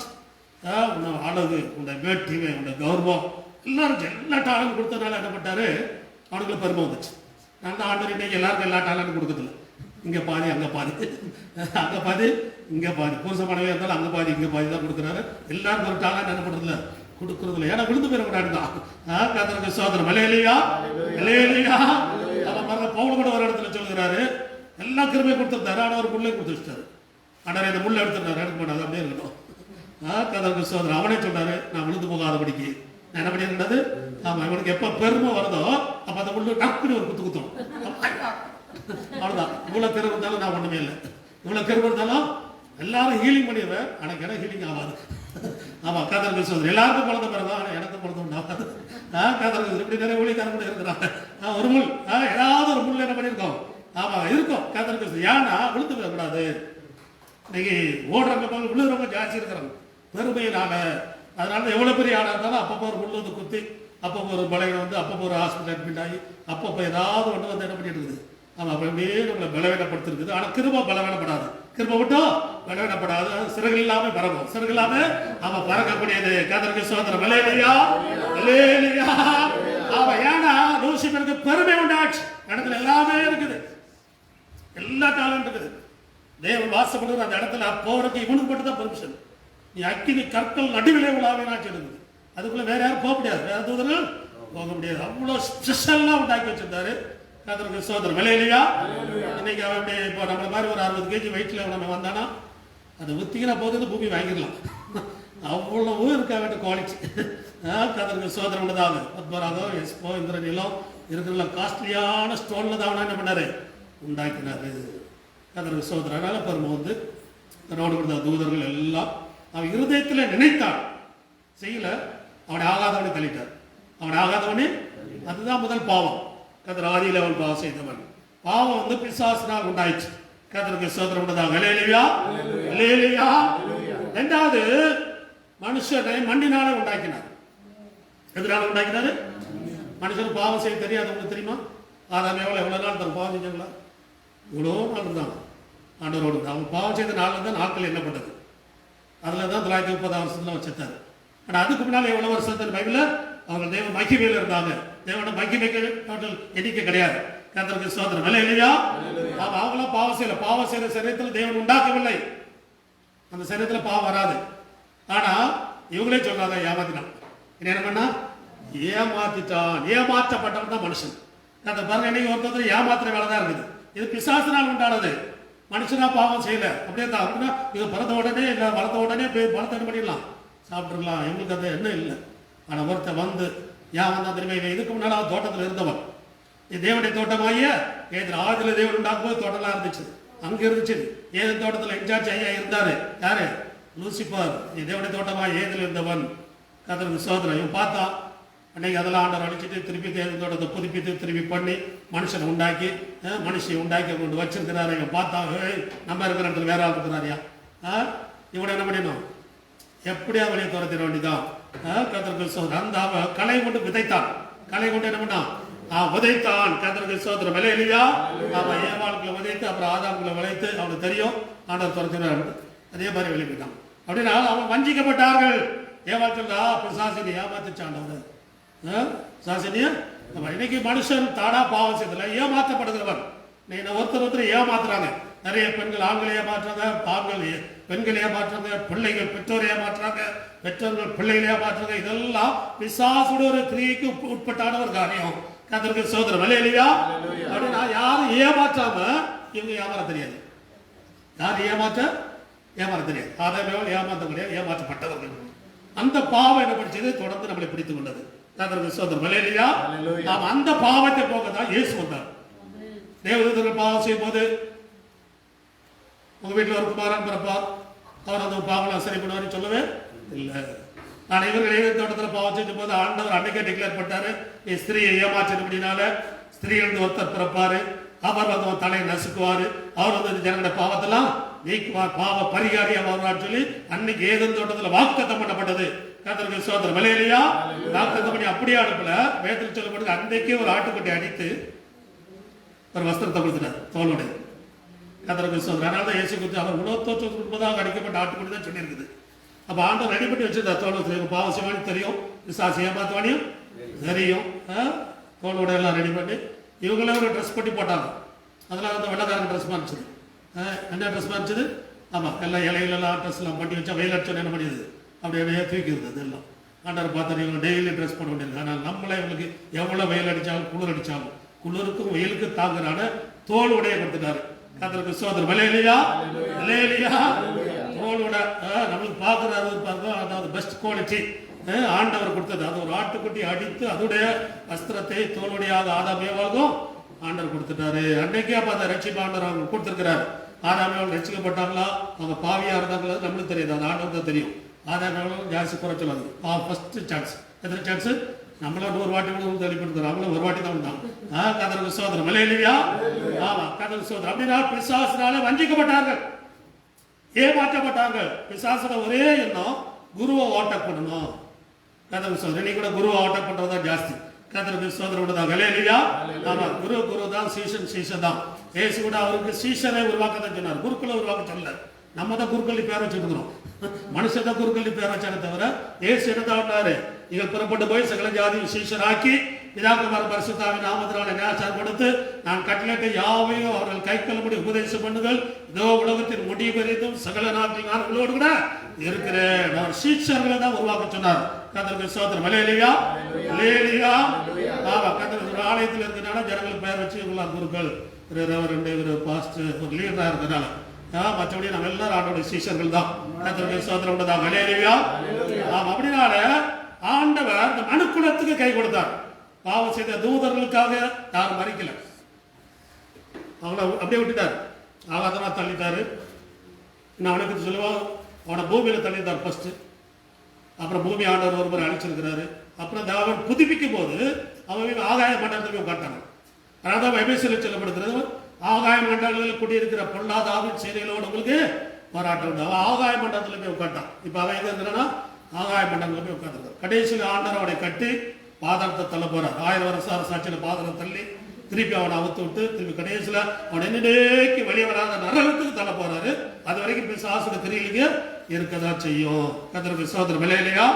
உன்னை அழகு, உன்னை வேட்டிமை, உன்னை கௌரவம் எல்லாம் எல்லா டேலண்ட் கொடுத்ததுனால என்ன பண்ணாரு? அவனுக்குள்ள பெருமை வந்துச்சு. நான் தான் ஆண்டவர் இன்னைக்கு எல்லாருக்கும் எல்லா டேலண்ட் கொடுக்கறதில்ல. இங்கே பாதி, அங்கே பாதி, அங்கே பாதி, இங்கே பாதி. புருஷ மனைவி இருந்தாலும் அங்கே பாதி, இங்கே பாதி தான் கொடுக்குறாரு. எல்லாருக்கும் ஒரு டேலண்ட் என்ன பண்ணுறதில்ல, கொடுக்குறதில்ல. ஏன்னா விழுந்து போயிடக்கூடாது தான். கர்த்தருக்கு ஸ்தோத்திரம். இல்லையா இல்லையா அவன் மரண பவுல் கூட ஒரு இடத்துல சொல்கிறாரு, எல்லா கிருமையும் கொடுத்துருந்தாரு. ஆனால் ஒரு முள்ளை கொடுத்து வச்சுட்டாரு. ஆனால் இந்த முள்ளை எடுத்துருந்தாரு, எடுக்க மாட்டாது, அப்படியே இருக்கணும். கதருக்கு சோதரன் அவனே சொன்னாரு, நான் விழுந்து போகாதபடிக்கு நான் என்ன பண்ணியிருந்தது. ஆமா, இவனுக்கு எப்ப பெருமை வருதோ அப்ப அந்த முள்ளு டக்குன்னு ஒரு குத்து குத்தணும். அவ்வளவுதான். இவ்வளவு தெருவு இருந்தாலும் நான் ஒண்ணுமே இல்லை. இவ்வளவு தெருவு இருந்தாலும் எல்லாரும் ஹீலிங் பண்ணிடுவேன், எனக்கு இடம் ஹீலிங் ஆகாது. ஆமா, கதருக்கு சோதரன் எல்லாருக்கும் குழந்தை பிறகு, ஆனா எனக்கு குழந்தை உண்டாகாது. கதருக்கு இப்படி நிறைய ஊழியக்காரங்க கூட இருக்கிறாங்க. ஒரு முள் ஏதாவது ஒரு முள் என்ன பண்ணியிருக்கோம். ஆமா இருக்கும் கதருக்கு. ஏன்னா விழுந்து போயிடக்கூடாது. இன்னைக்கு ஓடுறவங்க போது விழுறவங்க ஜாஸ்தி இருக்கிறாங்க பெருமையினால. அதனால எவ்வளவு பெரிய ஆளா இருந்தாலும் அப்பப்போ ஒரு முள்ளு வந்து குத்தி, அப்பப்போ ஒரு பலகீனம் வந்து, அப்பப்போ ஒரு ஹாஸ்பிட்டல் அட்மிட் ஆகி, அப்பப்போ ஏதாவது ஒன்று வந்து என்ன பண்ணிட்டு இருக்குது. ஆமா, அப்ப அப்படியே நம்மளை பலவீனப்படுத்திருக்குது. ஆனா கிருபை பலவீனப்படாது. கிருபை விட்டும் பலவீனப்படாது. சிறகு இல்லாம பறக்கும். சிறகு இல்லாம அவன் பறக்கக்கூடியது. கதருக்கு சோதரம். அல்லேலூயா, அல்லேலூயா. அவன் ஏன்னா லூசிபருக்கு பெருமை உண்டாச்சு. இடத்துல எல்லாமே இருக்குது, எல்லா டேலண்ட் இருக்குது. தேவன் வாசப்படுகிற அந்த இடத்துல போறதுக்கு இவனுக்கு மட்டும் தான் பெர்மிஷன். நீ அக்கினி கற்கள் நடுவிலே உலாவினாச்சு இருக்குது. அதுக்குள்ள வேற யாரும் போக முடியாது, வேற தூதர்கள் போக முடியாது. அவ்வளவு ஸ்பெஷல்லாம் உண்டாக்கி வச்சிருந்தாரு. கதருக்கு சோதரம். அல்லேலூயா. இன்னைக்கு அவன் இப்போ நம்மள மாதிரி ஒரு 60 kg வெயிட்ல நம்ம வந்தானா அது வித்திக்கிற போது பூமி வாங்கிடலாம். அவ்வளவு இருக்க வேண்டிய குவாலிட்டி. கதருக்கு சோதரம் உள்ளதாக பத்மராகம், எஸ்போ, இந்திரநீலம் இருக்கிற காஸ்ட்லியான ஸ்டோன்ல தான் அவனா என்ன பண்ணாரு, உண்டாக்கினாரு. கதருக்கு சோதரம். அதனால பெருமை வந்து தன்னோடு கொடுத்த தூதர்கள் எல்லாம் அவன் இருதயத்தில் நினைத்தான், செய்யல. அவனை ஆகாதவனை தள்ளிட்டார். அவனை ஆகாதவனே அதுதான் முதல் பாவம். கதர் ஆதியில் அவன் பாவம் செய்தவன். பாவம் வந்து பிசாசினால் உண்டாயிடுச்சு. கதருக்கு சோதரம் உள்ளதாக. அல்லேலூயா, அல்லேலூயா. இரண்டாவது மனுஷனை மண்ணினால உண்டாக்கினார். எதனால உண்டாக்கினாரு? மனுஷன் பாவம் செய்ய தெரியாது. உங்களுக்கு தெரியுமா? ஆதாம் எவ்வளவு நாள் தன் பாவம் செஞ்சாங்களா? இவ்வளோ நாள் இருந்தாங்க ஆண்டவரோடு. அவன் பாவம் செய்த நாள் தான் நாட்கள் என்ன பண்ணது. அதில் தான் 930 வருஷத்துல வச்சுட்டாரு. ஆனால் அதுக்கு முன்னால் எவ்வளோ வருஷத்துல பைபிளில் அவங்க தேவ மகிமையில் இருந்தாங்க. தேவனோட மகிமைக்கு டோட்டல் எண்ணிக்கை கிடையாது. கர்த்தருக்கு ஸ்தோத்திரம். அல்லேலூயா. அவங்களாம் பாவம் செய்யல. பாவம் செய்யற சரீரத்தில் தேவன் உண்டாக்கவில்லை. அந்த சரீரத்தில் பாவம் வராது. ஆனா இவங்களே சொன்னாங்க, ஏமாத்தினான். என்ன பண்ணா? ஏமாத்திட்டான். ஏமாற்றப்பட்டவன் தான் மனுஷன். அந்த பாருங்க, இன்னைக்கு ஒருத்தர் ஏமாத்துற வேலை தான் இருக்குது. இது பிசாசினால் உண்டானது. மனுஷனா பாவம் செய்யல. அப்படியே தான். அப்படின்னா இது பிறந்த உடனே இல்லை, வளர்ந்த உடனே போய் பழத்தை என்ன பண்ணிடலாம், சாப்பிட்டுருக்கலாம். எங்களுக்கு அந்த எண்ணம் இல்லை. ஆனால் ஒருத்தர் வந்து ஏன் வந்தா திரும்ப, இதுக்கு முன்னால் அவன் தோட்டத்தில் இருந்தவன். இது தேவனுடைய தோட்டமாகிய ஏதன் ஆதியில் தேவன் உண்டாக்கும் போது தோட்டம்லாம் இருந்துச்சு. அங்கே இருந்துச்சு. ஏதன் தோட்டத்தில் இன்சார்ஜ் ஐயா இருந்தாரு. யாரு? லூசிபர். நீ தேவனுடைய தோட்டமாக ஏதில் இருந்தவன். கர்த்தருக்கு ஸ்தோத்திரம். இவன் பார்த்தா அன்னைக்கு அதெல்லாம் ஆண்டவர் அழிச்சிட்டு திருப்பி தேவன் தோட்டத்தை புதுப்பித்து திருப்பி பண்ணி மனுஷனை உண்டாக்கி மனுஷனை உண்டாக்கி கொண்டு வச்சிருக்கிறாரு. இவன் பார்த்தா நம்ம இருக்கிற இடத்துல வேற ஆள் இருக்கிறாரியா? இவனை என்ன பண்ணிடணும்? எப்படியா வெளியே துரத்திட வேண்டியதான். கர்த்தருக்கு ஸ்தோத்திரம். அந்த களை கொண்டு விதைத்தான். களை கொண்டு என்ன பண்ணான்? விதைத்தான். கர்த்தருக்கு ஸ்தோத்திரம். அல்லேலூயா. அவன் ஏவாளுக்குள்ள விதைத்து அப்புறம் ஆதாமுக்குள்ள விளைத்து அவனுக்கு தெரியும் ஆண்டவர் துரத்தினார். அதே மாதிரி வெளியே போயிட்டான். அப்படின்னா அவன் வஞ்சிக்கப்பட்டார்கள். ஏவாள் சொல்றா, பிசாசினி ஏமாத்துச்சாண்டவர். சாசினியா இன்னைக்கு மனுஷன் தானா பாவம் செய்தல ஏமாற்றப்படுகிறவன். ஒருத்தர் ஏமாத்துறாங்க. நிறைய பெண்கள் ஆண்களை ஏமாற்றுறாங்க, ஆண்கள் பெண்கள் ஏமாற்றுறாங்க, பிள்ளைகள் பெற்றோரை ஏமாற்றுறாங்க, பெற்றோர்கள் பிள்ளைகளை ஏமாற்றுறாங்க. இதெல்லாம் பிசாசுட ஒரு கிரியைக்கு உட்பட்டான ஒரு காரியம். கர்த்தருக்கு ஸ்தோத்திரம். அல்லேலூயா. அப்படின்னா யாரும் ஏமாற்றாம இவங்க ஏமாற தெரியாது. யாரும் ஏமாற தெரியாது. ஆதாம் ஏமாற்ற முடியாது, ஏமாற்றப்பட்டவர்கள். அந்த பாவம் என்ன படிச்சது? தொடர்ந்து நம்மளை பிடித்துக் கொண்டது. கர்த்தருக்கு ஸ்தோத்திரம். அல்லேலூயா. அந்த பாவத்தை போக தான் இயேசு வந்தார். தேவதூதர்கள் பாவம் செய்யும் போது உங்க வீட்டில் ஒரு குமாரன் பிறப்பார், அவர் அந்த பாவம் சரி பண்ணுவார் சொல்லவே இல்லை. ஆனால் இவர்கள் ஏதோ தோட்டத்தில் பாவம் செய்யும் போது ஆண்டவர் அன்னைக்கே டிக்ளேர் பண்ணாரு, நீ ஸ்திரீயை ஏமாற்றினபடினால ஸ்திரீகள் ஒருத்தர் பிறப்பாரு, அவர் வந்து தலையை நசுக்குவாரு, அவர் வந்து ஜனங்களுடைய பாவத்தெல்லாம் நீக்குவார், பாவ பரிகாரியா வருவான்னு சொல்லி அன்னைக்கு ஏதேன் தோட்டத்தில் வாக்குத்தத்தம் பண்ணப்பட்டது. கர்த்தருக்கு ஸ்தோத்திரம். அல்லேலூயா. வாக்குத்தத்தம் பண்ணி அப்படியே அனுப்பல. வேதத்தில் சொல்லப்படுது, அன்றைக்கே ஒரு ஆட்டுக்குட்டி அடித்து ஒரு வஸ்திரத்தை கொடுத்துட்டார் தோளுடைய. கர்த்தருக்கு ஸ்தோத்திரம். அதனால தான் இயேசு குறித்து அவர் உணவுத்தோற்றத்துக்கு முன்பதாக அடிக்கப்பட்ட ஆட்டுக்குட்டி தான் சொல்லியிருக்குது. அப்போ ஆண்டவர் ரெடி பண்ணி வச்சிருந்தார். தோல் பாவம் செய்வானு தெரியும், விசாசி ஏமாத்துவானியும் தெரியும். தோளோட எல்லாம் ரெடி பண்ணி இவங்களே ஒரு ட்ரெஸ் பண்ணி போட்டாங்க. அதெல்லாம் வந்து வெள்ளக்காரங்க ட்ரெஸ் மாறிச்சது. என்ன ட்ரெஸ் மாறிச்சது? ஆமாம், எல்லாம் இலைகளெல்லாம் ட்ரெஸ் எல்லாம் பண்ணி வச்சா வெயில் அடிச்சோன்னு என்ன பண்ணிடுது, அப்படியே தூக்கிடுது. அதெல்லாம் ஆண்டவர் பார்த்தா இவங்க டெய்லி ட்ரெஸ் பண்ண வேண்டியது. ஆனால் நம்மளே இவங்களுக்கு எவ்வளோ வெயில் அடித்தாலும் குளிர் அடித்தாலும் குளிருக்கும் வெயிலுக்கும் தாங்குறான தோல் உடைய கொடுத்துட்டாரு. கர்த்தருக்கு ஸ்தோத்திரம். அல்லேலூயா. அல்லேலூயா. தோலோட நம்மளுக்கு பார்க்குறாரு பாருங்க, அதாவது பெஸ்ட் குவாலிட்டி ஆண்டவர் கொடுத்தது. அது ஒரு ஆட்டுக்குட்டி அடித்து அதோடைய வஸ்திரத்தை தோலுடையாக ஆதாம் ஏவாளுக்கும் ஆண்டவர் கொடுத்துட்டாரு. அன்னைக்கே அப்போ அந்த ரட்சிப்பு ஆண்டவர் அவங்க கொடுத்துருக்கிறாரு. ஆதாம் ஏவாள் ரட்சிக்கப்பட்டாங்களா, அவங்க பாவியா இருந்தாங்களா நம்மளுக்கு தெரியாது, அது ஆண்டவர் தான் தெரியும். ஆதாம் ஏவாளும் ஜாஸ்தி குறைச்சல் அது ஃபர்ஸ்ட் சான்ஸ். எத்தனை சான்ஸ்? நம்மள 100 வாட்டி கூட தெளிப்படுத்துறோம், அவங்களும் ஒரு வாட்டி தான் வந்தாங்க. கர்த்தருக்கு ஸ்தோத்திரம். இல்லையா? ஆமா, கர்த்தருக்கு ஸ்தோத்திரம். அப்படின்னா பிசாசினால வஞ்சிக்கப்பட்டார்கள், ஏமாற்றப்பட்டாங்க. பிசாசுல ஒரே எண்ணம் குருவை ஓட்டப்படணும். கர்த்தருக்கு ஸ்தோத்திரம். இன்னைக்கு கூட குருவை ஓட்ட பண்றதுதான் ஜாஸ்தி. கர்த்தருக்கு ஸ்தோத்திரம் தான். இல்லையா? ஆமா, குரு தான், சீசன் தான். ஏசு கூட அவருக்கு சீசனை உருவாக்க தான் சொன்னார், குருக்களை உருவாக்க சொல்லல. நம்ம தான் குருக்கள் பேர் வச்சுருக்கிறோம், மனுஷன் தான் குருக்கள் பேர் வச்சாங்க தவிர ஏசு என்னதான் நீங்கள் புறப்பட்டு போய் சகல ஜாதி சீஷராக்கி பிதாகுமார பரிசுத்தாவின் நாமத்தினால ஞானஸ்நானம் கொடுத்து நான் கட்டளையிட்ட யாவையும் அவர்கள் கை கொள்ளும்படி உபதேசம் பண்ணுங்கள். இதோ உலகத்தின் முடிவு வரைக்கும் சகல நாட்களோடு கூட இருக்கிறேன். அவர் சீஷர்களை தான் உருவாக்க சொன்னார். கர்த்தருக்கு ஸ்தோத்திரம். அல்லேலூயா, அல்லேலூயா. ஆமா, கர்த்தர் ஆலயத்தில் இருக்கிறனால ஜனங்களுக்கு பெயர் வச்சு இவங்களாம் குருக்கள், ரெண்டு பாஸ்டர், ஒரு லீடரா இருக்கிறனால. மற்றபடி நம்ம எல்லாரும் ஆண்டோட சீஷர்கள் தான். கர்த்தருக்கு ஸ்தோத்திரம் உண்டதாக. அல்லேலூயா. ஆமா, அப்படினால ஆண்டவர் இந்த மனுக்குலத்துக்கு கை கொடுத்தார். பாவம் செய்த தூதர்களுக்காக யாரும் மறிக்கல, அவங்கள அப்படியே விட்டுட்டார். ஆகாதமா தள்ளிட்டாரு. இன்னும் அவனுக்கு சொல்லுவான், அவனை பூமியில தள்ளிட்டார் ஃபர்ஸ்ட். அப்புறம் பூமி ஆண்டவர் ஒருவர் அழிச்சிருக்கிறாரு. அப்புறம் தேவன் புதுப்பிக்கும் போது அவங்க ஆகாய மண்டலத்துக்கு காட்டாங்க. அதான் எபேசியரில் சொல்லப்படுகிறது, ஆகாய மண்டலங்களில் குடியிருக்கிற பொல்லாதாவின் செயல்களோடு உங்களுக்கு போராட்டம் உண்டு. அவன் ஆகாய மண்டலத்தில் போய் உட்காட்டான். இப்போ அவன் எங்க இருக்கிறான்னா ஆகாய மண்டலத்தில் போய் உட்காந்துருக்கான். கடைசியில் ஆண்டவர் அவனை கட்டி பாதாளத்தை தள்ள போறார். 1000 வருஷ சாட்சியில் பாதாளம் தள்ளி திருப்பி அவனை அவுத்து விட்டு திருப்பி கடைசியில் அவனை என்னைக்கு வெளியே வராத நரகத்துக்கு தள்ள போறாரு. அது வரைக்கும் பிசாசுக்கு தெரியலீங்க இருக்கதான் செய்யும். கர்த்தருக்கு ஸ்தோத்திரம். இல்லையா?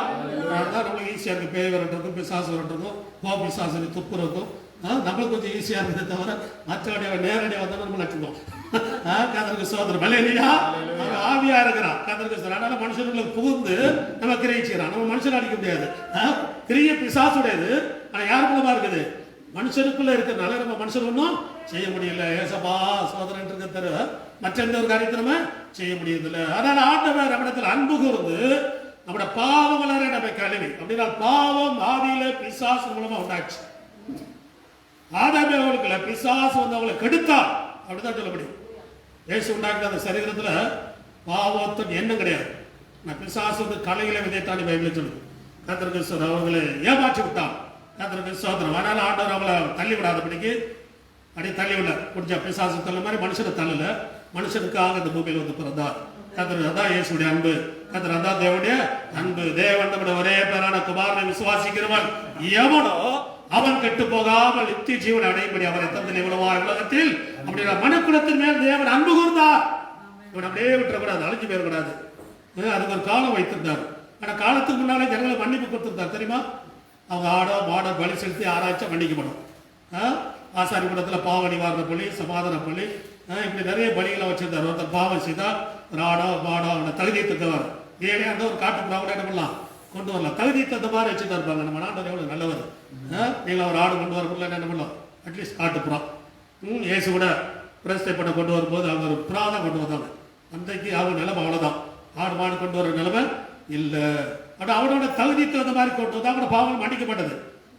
நம்மளுக்கு ஈஸியா இருக்கு, பேய் வரட்டுருக்கும், பிசாசு வரட்டுருக்கும், பிசாசு துப்புறக்கும் நம்மளுக்கு கொஞ்சம் ஈஸியா இருக்குது தவிர மற்றவடைய நேரடியாக வந்தாலும் நம்ம நட்டுருக்கோம். கர்த்தருக்கு ஸ்தோத்திரம். இல்லையா? ஆவியா இருக்கிறான். கர்த்தருக்கு ஸ்தோத்திரம். அதனால மனுஷனுக்கு புகுந்து நம்ம கிரியை செய்யறான். நம்ம மனுஷன் அடிக்க முடியாது. கிரிய பிசாசுடையது. ஆனா யார் மூலமா இருக்குது? மனுஷனுக்குள்ள இருக்கிறதுனால நம்ம மனுஷன் ஒன்றும் செய்ய முடியல. ஏசப்பா சோதரன் இருக்க தவிர மற்ற எந்த ஒரு காரியத்தை நம்ம செய்ய முடியதில்லை. அதனால ஆண்டவர் நம்மிடத்தில் அன்பு கூர்ந்து நம்முடைய பாவங்களை நம்ம கழுவி. அப்படின்னா பாவம் ஆதியில பிசாசு மூலமா உண்டாச்சு. ஆதாம் ஏவாளுக்குள்ள பிசாசு வந்து அவங்களை கெடுத்தார், அப்படிதான் சொல்ல முடியும். இயேசு உண்டாக்கின அந்த சரீரத்துல பாவத்தின் எண்ணம் கிடையாது. நான் பிசாசு வந்து கலைகளை விதைத்தாண்டி பைபிள் சொல்லுது. கர்த்தருக்கு அவங்களை ஏமாற்றி விட்டான். கர்த்தருக்கு ஸ்தோத்திரம். அதனால ஆண்டவர் அவங்களை தள்ளி விடாதபடிக்கு அப்படியே தள்ளி விட முடிஞ்ச பிசாசு தள்ள மாதிரி மனுஷனை தள்ளல, மனுஷனுக்காக இந்த பூமியில் வந்து பிறந்தார். கர்த்தர் அதான் இயேசுடைய அன்பு. கர்த்தர் அதான் தேவனுடைய அன்பு. தேவன் நம்முடைய ஒரே பேரான குமாரனை விசுவாசிக்கிறவன் எவனோ அவன் கெட்டு போகாமல் நித்திய ஜீவனை அடையும்படி அவரை தந்தனை உலவாய் உலகத்தில் அப்படின்னா மனுக்குலத்தின் மேல் தேவன் அன்பு கூர்ந்தார். இவன் அப்படியே விட்டுறக்கூடாது, அழிஞ்சு போயிடக்கூடாது. அதுக்கு ஒரு காலம் வைத்திருந்தார். ஆனா காலத்துக்கு முன்னாலே ஜனங்களை மன்னிப்பு கொடுத்திருந்தார் தெரியுமா? அவங்க ஆடோ மாடோ பலி செலுத்தி ஆராய்ச்சா மன்னிக்கப்படும். ஆசாரி கூடத்தில் பாவ நிவாரண பலி, சமாதான பலி, இப்படி நிறைய பலிகளை வச்சிருந்தார். ஒருத்தர் பாவம் செய்தா ஒரு ஆடோ மாடோ அவனை தகுதியை தந்தவர். ஏழே அந்த ஒரு காட்டுப்புறா கூட என்ன பண்ணலாம், கொண்டு வரலாம். தகுதியை தந்த மாதிரி வச்சுதான் இருப்பாங்க. நம்ம நாட்டை எவ்வளவு நல்லவர். நீங்கள் ஒரு ஆடு கொண்டு வரக்குள்ள என்ன பண்ணலாம், அட்லீஸ்ட் காட்டுப்புறா. ஏசு கூட பிரஸ்தை பண்ண கொண்டு வரும்போது அவங்க ஒரு புறா தான் கொண்டு வந்தாங்க. அன்றைக்கு அவங்க நிலைமை அவ்வளோதான். ஆடு மாடு கொண்டு வர நிலைமை இல்லை. ஆனால் அவனோட தகுதிக்கு தகுந்த மாதிரி கொண்டு வந்தா கூட பாவங்கள் மன்னிக்கப்பட்டது.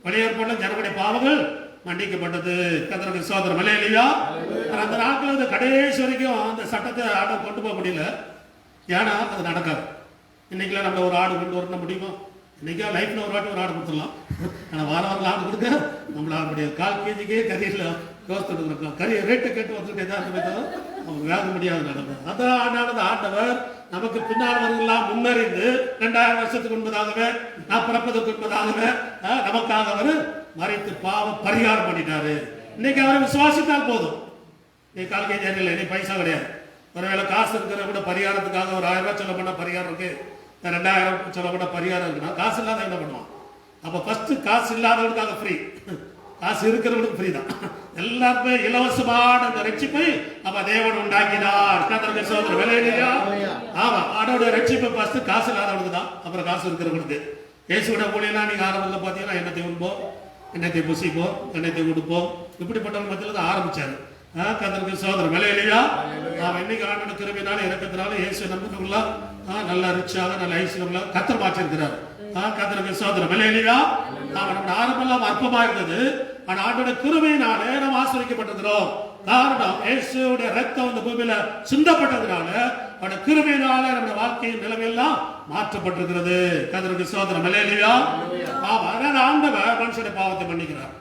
பழையற்பாடுல ஜனங்களுடைய பாவங்கள் மன்னிக்கப்பட்டது. கர்த்தருக்கு ஸ்தோத்திரம். இல்லையா? அந்த நாட்கள் வந்து கடைசி வரைக்கும் அந்த சட்டத்தை ஆட கொண்டு போக முடியல. ஏன்னா அது நடக்காது. இன்னைக்குலாம் நம்ம ஒரு ஆடு கொண்டு வரணும் முடியுமா? இன்னைக்கா லைஃப்ல ஒரு வாட்டி ஒரு ஆடு கொடுத்துடலாம். ஆனால் வாரம் ஆடு கொடுக்க நம்மளால முடியாது. 1/4 கேஜிக்கே கறியில் யோசித்து இருக்கோம். கறி ரேட்டை கேட்டு வந்துட்டு தான் இருந்தது, அவங்க வேக முடியாது நடக்கும். அதான் ஆனாலும் ஆண்டவர் நமக்கு பின்னாளர்கள்லாம் முன்னறிந்து 2000 வருஷத்துக்கு முன்பதாகவே நான் பிறப்பதற்கு முன்பதாகவே நமக்காக அவர் மறைத்து பாவம் பரிகாரம் பண்ணிட்டாரு. இன்னைக்கு அவரை விசுவாசித்தால் போதும். நீ 1/4 கேஜி இல்லை, நீ பைசா கிடையாது. ஒருவேளை காசு இருக்கிற கூட பரிகாரத்துக்காக ஒரு 1000 ரூபாய் சொல்ல பண்ண பரிகாரம் இருக்கு, 2000 சொல்ல பண்ண பரிகாரம் இருக்குன்னா காசு இல்லாத என்ன பண்ணுவான்? அப்போ ஃபர்ஸ்ட் காசு இல்லாதவனுக்காக ஃப்ரீ, காசு இருக்கிறவனுக்கு ஃப்ரீ தான். எல்லாருமே இலவசமான அந்த ரட்சிப்பை அப்ப தேவன் உண்டாக்கினார். கர்த்தருக்கு ஸ்தோத்திரம். இல்லையா? ஆமா, அதோட ரட்சிப்பை ஃபர்ஸ்ட் காசு இல்லாதவனுக்கு தான், அப்புறம் காசு இருக்கிறவனுக்கு. இயேசுவோட ஊழியெல்லாம் நீங்க ஆரம்பத்தில் பார்த்தீங்கன்னா எண்ணத்தை உண்போம், எண்ணத்தை புசிப்போம், எண்ணத்தை கொடுப்போம், இப்படிப்பட்டவங்க மத்தியில் தான் ஆரம்பிச்சாரு. கர்த்தருக்கு சோதரம் விலையிலையா நாம் இன்னைக்கு ஆண்டோட கிருபையினால இறக்கத்தினால இயேசு நம்பிக்கைக்குள்ள நல்ல ரிச்சாக நல்ல ஐஸ்வர்யம்ல கர்த்தர் மாற்றிருக்கிறார். கர்த்தருக்கு சோதரம் விலையிலையா நம்ம ஆரம்பெல்லாம் அற்பமா இருந்தது. ஆனா ஆண்டோட கிருபையினாலே நாம் ஆசிரியக்கப்பட்டிருக்கிறோம். காரணம் இயேசுடைய ரத்தம் இந்த பூமியில சிந்தப்பட்டதுனால அவருடைய கிருபையினால நம்ம வாழ்க்கையின் நிலைமையெல்லாம் மாற்றப்பட்டிருக்கிறது. கர்த்தருக்கு சோதரம் விலையிலையா ஆண்டவர் மனுஷனுடைய பாவத்தை மன்னிக்கிறார்.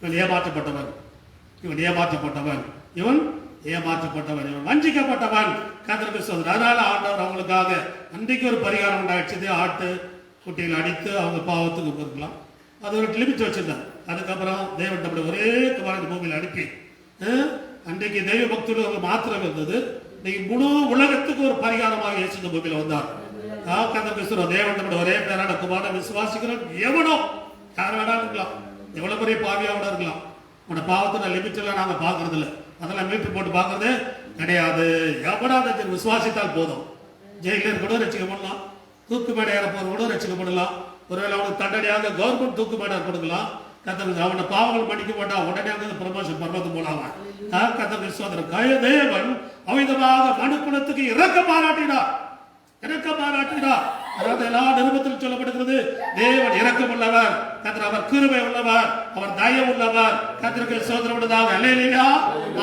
இவன் ஏமாற்றப்பட்டவன், இவன் ஏமாற்றப்பட்டவன், இவன் ஏமாற்றப்பட்டவன், இவன் வஞ்சிக்கப்பட்டவன். கர்த்தருக்கு சோதரம். அதனால ஆண்டவர் அவங்களுக்காக அன்றைக்கு ஒரு பரிகாரம் உண்டாயிடுச்சு. ஆட்டு குட்டிகளை அடித்து அவங்க பாவத்துக்கு பொறுக்கலாம். அது ஒரு லிமிட் வச்சிருந்தார். அதுக்கப்புறம் தேவன் நம்முடைய ஒரே குமாரன் பூமியில் அனுப்பி அன்றைக்கு தெய்வ பக்தர்கள் மாத்திரம் இருந்தது. இன்னைக்கு முழு உலகத்துக்கு ஒரு பரிகாரமாக இயேசு இந்த பூமியில் வந்தார். கர்த்தர் தேவன் நம்முடைய ஒரே பேரான குமாரனை விசுவாசிக்கிறோம். எவனோ யார் வேணாலும் இருக்கலாம், எவ்வளவு பெரிய பாவியாவோட இருக்கலாம். உன்னோட பாவத்தை லிமிட் எல்லாம் நாங்க பாக்குறது இல்லை, அதெல்லாம் மீட்டு போட்டு பாக்குறது கிடையாது. எவனாவது விசுவாசித்தால் போதும். ஜெயிலர் கூட ரசிக்கப்படலாம், தூக்கு மேடை ஏற போற கூட ரசிக்கப்படலாம். ஒருவேளை அவனுக்கு தண்டனையாக கவர்மெண்ட் தூக்கு மேடை கொடுக்கலாம். கர்த்தர் அவன பாவங்கள் மன்னிக்க மாட்டான், உடனே அங்க ப்ரமோஷன் பர்வதம் போலாமா. கர்த்தர் சோதரன் தேவன் அவிதமாக மனுக்குலத்துக்கு இரக்க பாராட்டினார், இரக்க பாராட்டினார். அதாவது எல்லா நிருபத்தில் சொல்லப்படுகிறது தேவன் இரக்கம் உள்ளவர், கர்த்தர் அவர் கிருபை உள்ளவர், அவர் தயவு உள்ளவர். கர்த்தருக்கு சோதரம் உள்ளதாக அல்லேலூயா.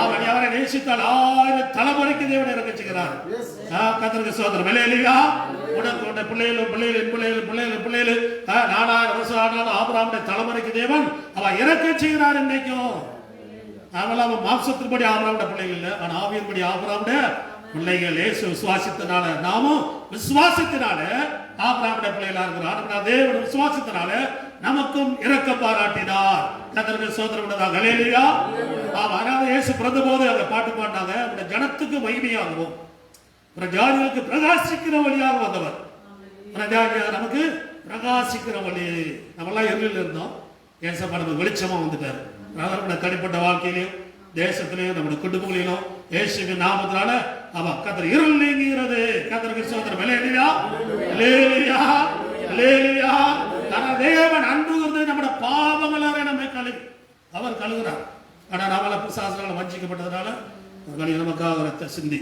அவன் அவரை நேசித்தால் 1000 தலைமுறைக்கு தேவன் இறக்க செய்கிறார். கர்த்தருக்கு சோதரம் அல்லேலூயா. உனக்கு உன்னை பிள்ளைகளும் பிள்ளைகள் பிள்ளைகள் பிள்ளைகள் பிள்ளைகள் 4000 வருஷம் ஆனாலும் ஆபிரகாமுடைய தலைமுறைக்கு தேவன் அவன் இறக்க செய்கிறார். இன்னைக்கும் அவெல்லாம் அவன் மாம்சத்தின்படி ஆபிரகாமுடைய பிள்ளைகள் இல்லை, ஆனா ஆவியின்படி ஆபிரகாமுடைய பிள்ளைகள். இயேசு விசுவாசித்தனால நாமும் விசுவாசித்தனால ஆபிரகாமுடைய பிள்ளைகளா இருக்கிறோம். தேவன் விசுவாசித்தனால நமக்கும் இரக்க பாராட்டினார். கர்த்தருக்கு சோதரம் உள்ளதாக அல்லேலூயா. அதனால இயேசு பிறந்த போது அந்த பாட்டு பாடினாங்க, அவருடைய ஜனத்துக்கு மகிமையாகவும் பிரஜாதிகளுக்கு பிரகாசிக்கிற வழியாக வந்தவர். பிரஜாதியாக நமக்கு பிரகாசிக்கிற வழி. நம்மெல்லாம் இருளில் இருந்தோம், ஏசப்பா நமக்கு வெளிச்சமா வந்துட்டார். நம்முடைய தனிப்பட்ட வாழ்க்கையிலையும் தேசத்திலையும் நம்முடைய குடும்பங்களிலும் இயேசுவின் நாமத்தினால அவன் கர்த்தர் இருள் நீங்குகிறது. கர்த்தருக்கு சோதரம் அல்லேலூயா அல்லேலூயா அல்லேலூயா. தேவன் அன்புகிறது நம்முடைய பாவங்களை நம்மை கழுவி அவர் கழுகுறார். ஆனா நம்மள பிசாசுகளால் வஞ்சிக்கப்பட்டதுனால நமக்காக ரத்த சிந்தி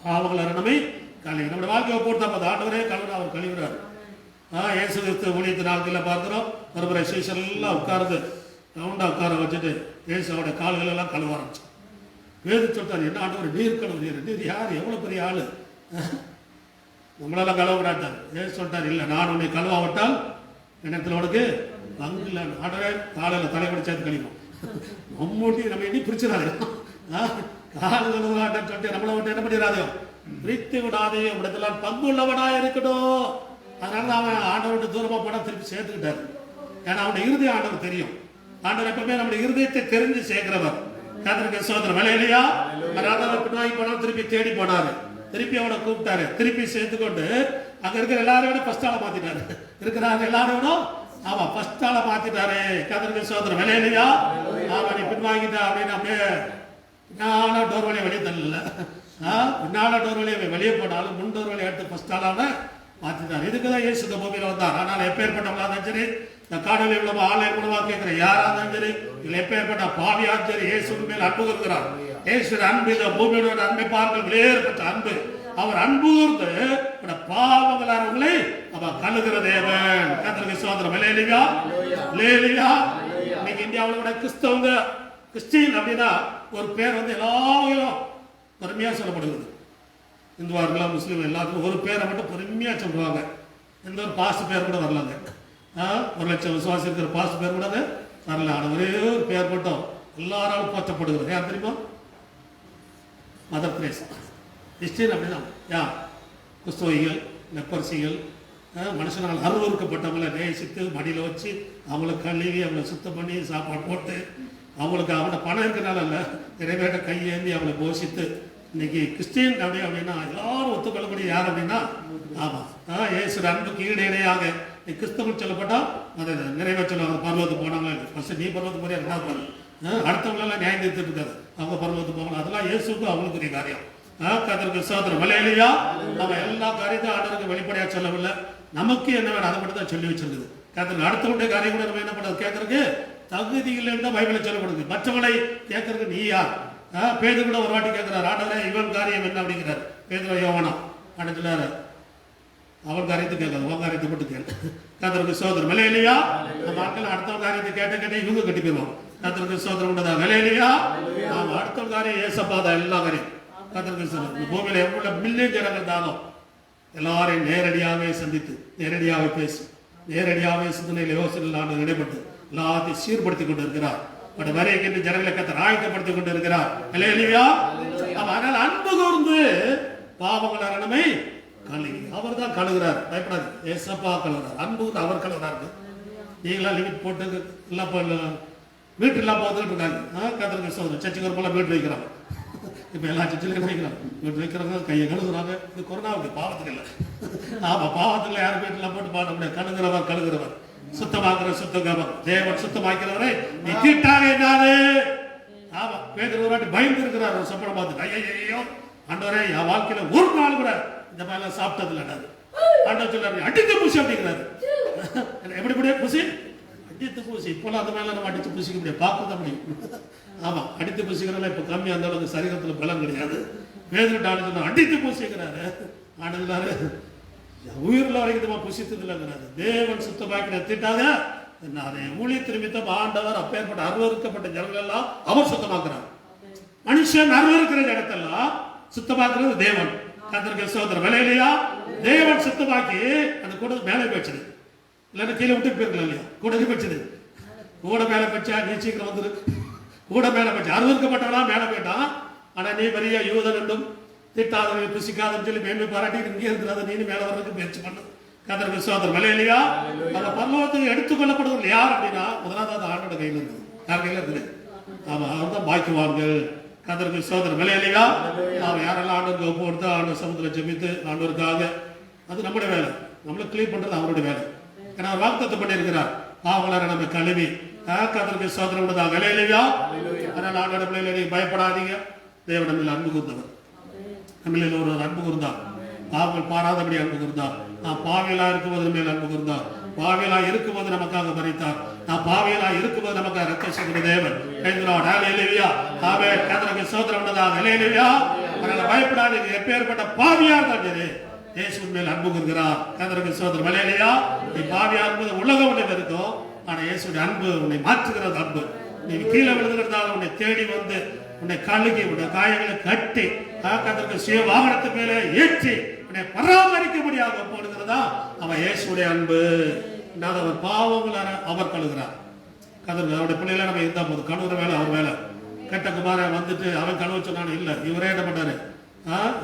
பாவங்களை நம்மை கழுவி நம்முடைய வாழ்க்கையை போட்டு ஆண்டவரே கழுவினா அவர் கழுவுறார். இயேசு கிறிஸ்து ஊழியத்து நாட்களில் பார்க்கிறோம், மறுபுற சீசன் எல்லாம் உட்கார்ந்து ரவுண்டா உட்கார வச்சுட்டு இயேசு அவருடைய கால்கள் எல்லாம் கழுவ ஆரம்பிச்சு. வேது சொல்றாரு, என்ன ஆண்டவர் நீர் கழுவுறீர், நீர் யார், எவ்வளவு பெரிய ஆளு, நம்மளெல்லாம் கழுவ விடாட்டார். ஏசு சொல்லிட்டார், இல்லை நான் உன்னை கழுவாவிட்டால் இடத்துல உனக்கு பங்கு இல்லை. ஆண்டவரே காலையில் தலைவடி சேர்த்து கழிப்போம். நம்மூட்டி நம்ம எண்ணி பிரிச்சிடாது, கால கழுவாட்டான்னு சொல்லிட்டு நம்மளை விட்டு என்ன பண்ணிடாதோ பிரித்து விடாதே, இடத்துல பங்கு உள்ளவனா இருக்கணும். அதனால அவன் ஆண்டவர்கிட்ட தூரமா போனா திருப்பி சேர்த்துக்கிட்டாரு. ஏன்னா அவனுடைய இறுதி ஆண்டவர் தெரியும். ஆண்டவர் எப்பவுமே நம்முடைய இருதயத்தை தெரிஞ்சு சேர்க்கிறவர். கர்த்தருக்கு சோதரம் அல்லேலூயா. பின்னாடி போனா திருப்பி தேடி போனாரு, திருப்பி அவனை கூப்பிட்டாரு, திருப்பி சேர்த்துக்கொண்டு அங்க இருக்கிற எல்லாரோட ஃபர்ஸ்ட் ஆளை மாத்திட்டாரு. இருக்கிறாங்க எல்லாரோட ஆமா ஃபர்ஸ்ட் ஆளை மாத்திட்டாரு. கர்த்தருக்கு சோதரம் அல்லேலூயா. ஆமா நீ பின்வாங்கிட்டா அப்படின்னு அப்படியே பின்னால டோர் வழியை வெளியே தள்ளல, பின்னால டோர் வழியை வெளியே போனாலும் முன் டோர் வழியை எடுத்து ஃபர்ஸ்ட் ஆளான மாத்திட்டார். இதுக்குதான் இயேசு இந்த பூமியில வந்தார். ஆனால் எப்பேற்பட்டவங்களா இருந்தாலும் சரி, இந்த காணொலி உள்ள ஆன்லைன் மூலமா கேட்கிற யாரா இருந்தாலும் சரி, இல்லை எப்பேற்பட்ட பாவியா சரி, இயேசு மேல் அன்பு இருக்கிறார். இயேசு அன்பு இந்த பூமியோட அன்பை பார்க்க வெளியேற்பட்ட அன்பு. அவர் அன்பு கூர்ந்து பாவங்களானவங்களை அவர் கழுகிற தேவன். கர்த்தருக்கு சோதரம் அல்லேலூயா அல்லேலூயா. இன்னைக்கு இந்தியாவில் கூட கிறிஸ்தவங்க கிறிஸ்டின் அப்படின்னா ஒரு பேர் வந்து எல்லாரும் பெருமையா சொல்லப்படுகிறது. இந்துவா இருக்கலாம், முஸ்லீம் எல்லாத்துக்கும் ஒரு பேரை மட்டும் பெருமையா சொல்லுவாங்க. எந்த ஒரு பாஸ்ட் பேர் கூட வரலாங்க. 1,00,000 விசுவாசி இருக்கிற பாஸ்ட் பேர் கூட வரல. ஆனால் ஒரே ஒரு பேர் மட்டும் எல்லாராலும் போற்றப்படுகிறது. யார் தெரியுமா? Mother Teresa. கிறிஸ்டின் அப்படின்னா யார்? கிறிஸ்தவர்கள், லெப்பர்சிகள், மனுஷனால் அருவறுக்கப்பட்டவங்களை நேசித்து மடியில் வச்சு அவங்கள கழுவி அவங்கள சுத்தம் பண்ணி சாப்பாடு போட்டு அவங்களுக்கு அவனை பணம் இருக்கிறனால இல்லை, நிறைய பேர்கிட்ட கையேந்தி அவளை போஷித்து இன்னைக்கு கிறிஸ்டின் அப்படின்னா எல்லாரும் ஒத்துக்கொள்ளக்கூடிய யார் அப்படின்னா ஆமாம் இயேசு அன்புக்கு ஈடு இணையாக கிறிஸ்தவன் சொல்லப்பட்டால் அதை நிறைவேற்ற சொல்லுவாங்க. பர்வத்துக்கு போனாங்க, ஃபர்ஸ்ட் நீ பர்வத்துக்கு போறியா, ரெண்டாவது பாரு, அடுத்தவங்களெல்லாம் நியாயம் தீர்த்துட்டு இருக்காது, அவங்க பர்வத்துக்கு போகலாம். அதெல்லாம் இயேசுக்கு அவங்களுக்குரிய காரியம். கர்த்தருக்கு சோதரம் அல்லேலூயா. நம்ம எல்லா காரியத்தையும் ஆண்டவருக்கு வெளிப்படையாக சொல்லவில்லை, நமக்கு என்ன வேணும் அதை மட்டும் தான் சொல்லி வச்சிருக்குது. கர்த்தருக்கு அடுத்தவங்களுடைய காரியம் கூட நம்ம என்ன பண்ணுறது கேட்கறதுக்கு தகுதி இல்லைன்னு தான் பைபிளை சொல்ல கொடுக்குது. மற்றவங்களை கேட்கறதுக்கு நீ யார்? பேதுரு கூட ஒரு வாட்டி கேட்கிறார், ஆண்டவரே இவன் காரியம் என்ன அப்படிங்கிறார். பேதுரு யோவானா அப்படின்னு சொன்னாரு, அவன் காரியத்தை கேட்காது, உன் காரியத்தை மட்டும் கேட்க. கர்த்தருக்கு ஸ்தோத்திரம். ஹல்லேலூயா. நம்ம ஆட்கள் அடுத்தவங்க காரியத்தை கேட்ட இவங்க கட்டி போயிடுவாங்க. கர்த்தருக்கு ஸ்தோத்திரம் உண்டதா. ஹல்லேலூயா. நாம அடுத்தவங்க காரியம் ஏசப்பா தான் எல்லா காரியம். கர்த்தருக்கு ஸ்தோத்திரம். இந்த பூமியில எவ்வளவு மில்லியன் ஜனங்கள் இருந்தாலும் எல்லாரையும் நேரடியாகவே சந்தித்து நேரடியாக பேசி நேரடியாகவே சிந்தனையில் யோசனையில் ஆண்டு இடைப்பட்டு எல்லாத்தையும் சீர்படுத்திக் கொண்டு இருக்கிறார். வரைக்கின்ற ஜனங்களை கர்த்தர் ஆயத்தப்படுத்திக் கொண்டு இருக்கிறார். ஹல்லேலூயா. ஆனால் அன்பு கூர்ந்து பாவங்கள் அரணமை கழுகி அவர் தான் கழுகுறார். பயப்படாது, ஏசப்பா கழுகுறார். அன்பு அவர் கழுகுறாரு. நீங்களா லிமிட் போட்டு எல்லாம் வீட்டு எல்லாம் பார்த்துட்டு இருக்காங்க. கர்த்தருக்கு ஸ்தோத்திரம். சர்ச்சுக்கு ஒரு போல வீட்டு வைக்கிறாங்க. இப்போ எல்லா சர்ச்சிலையும் வைக்கிறாங்க. வீட்டு வைக்கிறாங்க, கையை கழுகுறாங்க. இது கொரோனாவுக்கு, பாவத்துக்கு இல்லை. ஆமா, பாவத்தில் யாரும் வீட்டுலாம் போட்டு பாட முடியாது. கழுகுறவர் கழுகுறவர், சுத்தமாக்குற சுத்தமாக தேவன் சுத்தமாக்கிறவரை நீ தீட்டாக என்னாது. ஆமா, பேதுரு ஒரு வாட்டி பயந்து இருக்கிறார். ஒரு சப்பனை பார்த்துட்டு, ஐயோ ஆண்டவரே என் வாழ்க்கையில ஒரு நாள் கூட இந்த மாதிரிலாம் சாப்பிட்டது இல்லை. ஆண்டவர் சொல்றாரு, அடித்து பூசி அப்படிங்கிறாரு. எப்படி பூசி? அடித்து பூசி. இப்போலாம் அந்த மேல நம்ம அடித்து பூசிக்க முடியாது, பார்க்க தான் முடியும். ஆமா, அடித்து பூசிக்கிறதுல இப்ப கம்மி, அந்த அளவுக்கு சரீரத்துல பலம் கிடையாது. பேதுரு ஆண்டு அடித்து பூசிக்கிறாரு. ஆண்டுகிறாரு, உயிரில் வரைக்கும் புசித்தது இல்லைங்கிறாரு. தேவன் சுத்தமாக்கின திட்டாக அதை ஊழியத்து நிமித்தம் ஆண்டவர் அப்பேற்பட்ட அருவருக்கப்பட்ட ஜனங்கள் எல்லாம் அவர் சுத்தமாக்குறார். மனுஷன் அருவருக்கிற இடத்தெல்லாம் சுத்தமாக்குறது தேவன். கர்த்தருக்கு ஸ்தோத்திரம். ஹல்லேலூயா. தேவன் சுத்தமாக்கி அந்த கூட மேலே போயிடுச்சு. இல்லைன்னா கீழே விட்டு போயிருக்கலாம் இல்லையா? கூட போயிடுச்சு. கூட மேலே போச்சா நீ சீக்கிரம் வந்துரு. கூட மேலே போச்சு. அருவருக்கப்பட்டவனா மேலே போயிட்டான். ஆனா நீ பெரிய யூதன் என்றும் திட்டாதவை புசிக்காதன்னு சொல்லி மேன்மை பாராட்டி இங்கே இருக்கிறத நீ மேலே வர்றதுக்கு முயற்சி பண்ணு. கர்த்தருக்கு ஸ்தோத்திரம். ஹல்லேலூயா. அந்த பரலோகத்துக்கு எடுத்துக்கொள்ளப்படுவது யார் அப்படின்னா முதலாவது ஆண்டோட கையில் இருக்குது. யார் கையில் இருக்குது? ஆமா, அவர் தான் பாக்கியவான்கள். கர்த்தருக்கு ஸ்தோத்திரம். ஹல்லேலூயா. நாம யாரெல்லாம் ஆண்டவருக்கு ஒப்பு கொடுத்து ஆண்டவர் சமூகத்தில் ஜெபித்து ஆண்டவருக்காக, அது நம்முடைய வேலை. நம்மளை கிளீன் பண்றது அவருடைய வேலை. ஏன்னா அவர் வாக்குத்தத்தம் பண்ணியிருக்கிறார், பாவங்களை நம்ம கழுவி. கர்த்தருக்கு ஸ்தோத்திரம் உண்டதாக. ஹல்லேலூயா. அதனால ஆண்டோட பிள்ளைகளை நீங்க பயப்படாதீங்க. தேவன் நம்மில் அன்பு கூர்ந்தவர். நம்மளில் ஒரு அன்பு கூர்ந்தார். பாவங்கள் பாராதபடி அன்பு கூர்ந்தார். நான் பாவியலா இருக்கும்போது மேல் அன்பு கூர்ந்தார். பாவியலா இருக்கும்போது நமக்காக மரித்தார். நான் பாவியலா இருக்கும்போது நமக்காக ரத்தம் சிந்தின தேவன். ஹல்லேலூயா. ஆமென். கர்த்தருக்கு ஸ்தோத்திரம் உண்டதாக. ஹல்லேலூயா. அதனால பயப்படாதீங்க. எப்பேற்பட்ட பாவியா இருந்தாலும் இயேசுவின் மேல் அன்பு கூர்கிறார். கர்த்தருக்கு ஸ்தோத்திரம். ஹல்லேலூயா. நீ பாவியா இருக்கும்போது உலகம் உன்னை இருக்கும். ஆனா இயேசுடைய அன்பு உன்னை மாற்றுகிறது. அன்பு நீ கீழே விழுந்திருந்தாலும் உன்னை தேடி வந்து உன்னை கழுகி உன்னை காயங்களை கட்டி கர்த்தருக்கு சுய வாகனத்து மேலே ஏற்றி உன்னை பராமரிக்க முடியாத போடுகிறதா அவன் இயேசுடைய அன்பு. அவர் பாவங்கள் அவர் கழுகிறார். கதற்கு அவருடைய பிள்ளைகளை நம்ம இருந்தா போதும். கழுவுற வேலை அவர் வேலை. கெட்ட குமாரன் வந்துட்டு அவன் கழுவ சொன்னான்னு இல்லை, இவரே என்ன பண்ணாரு?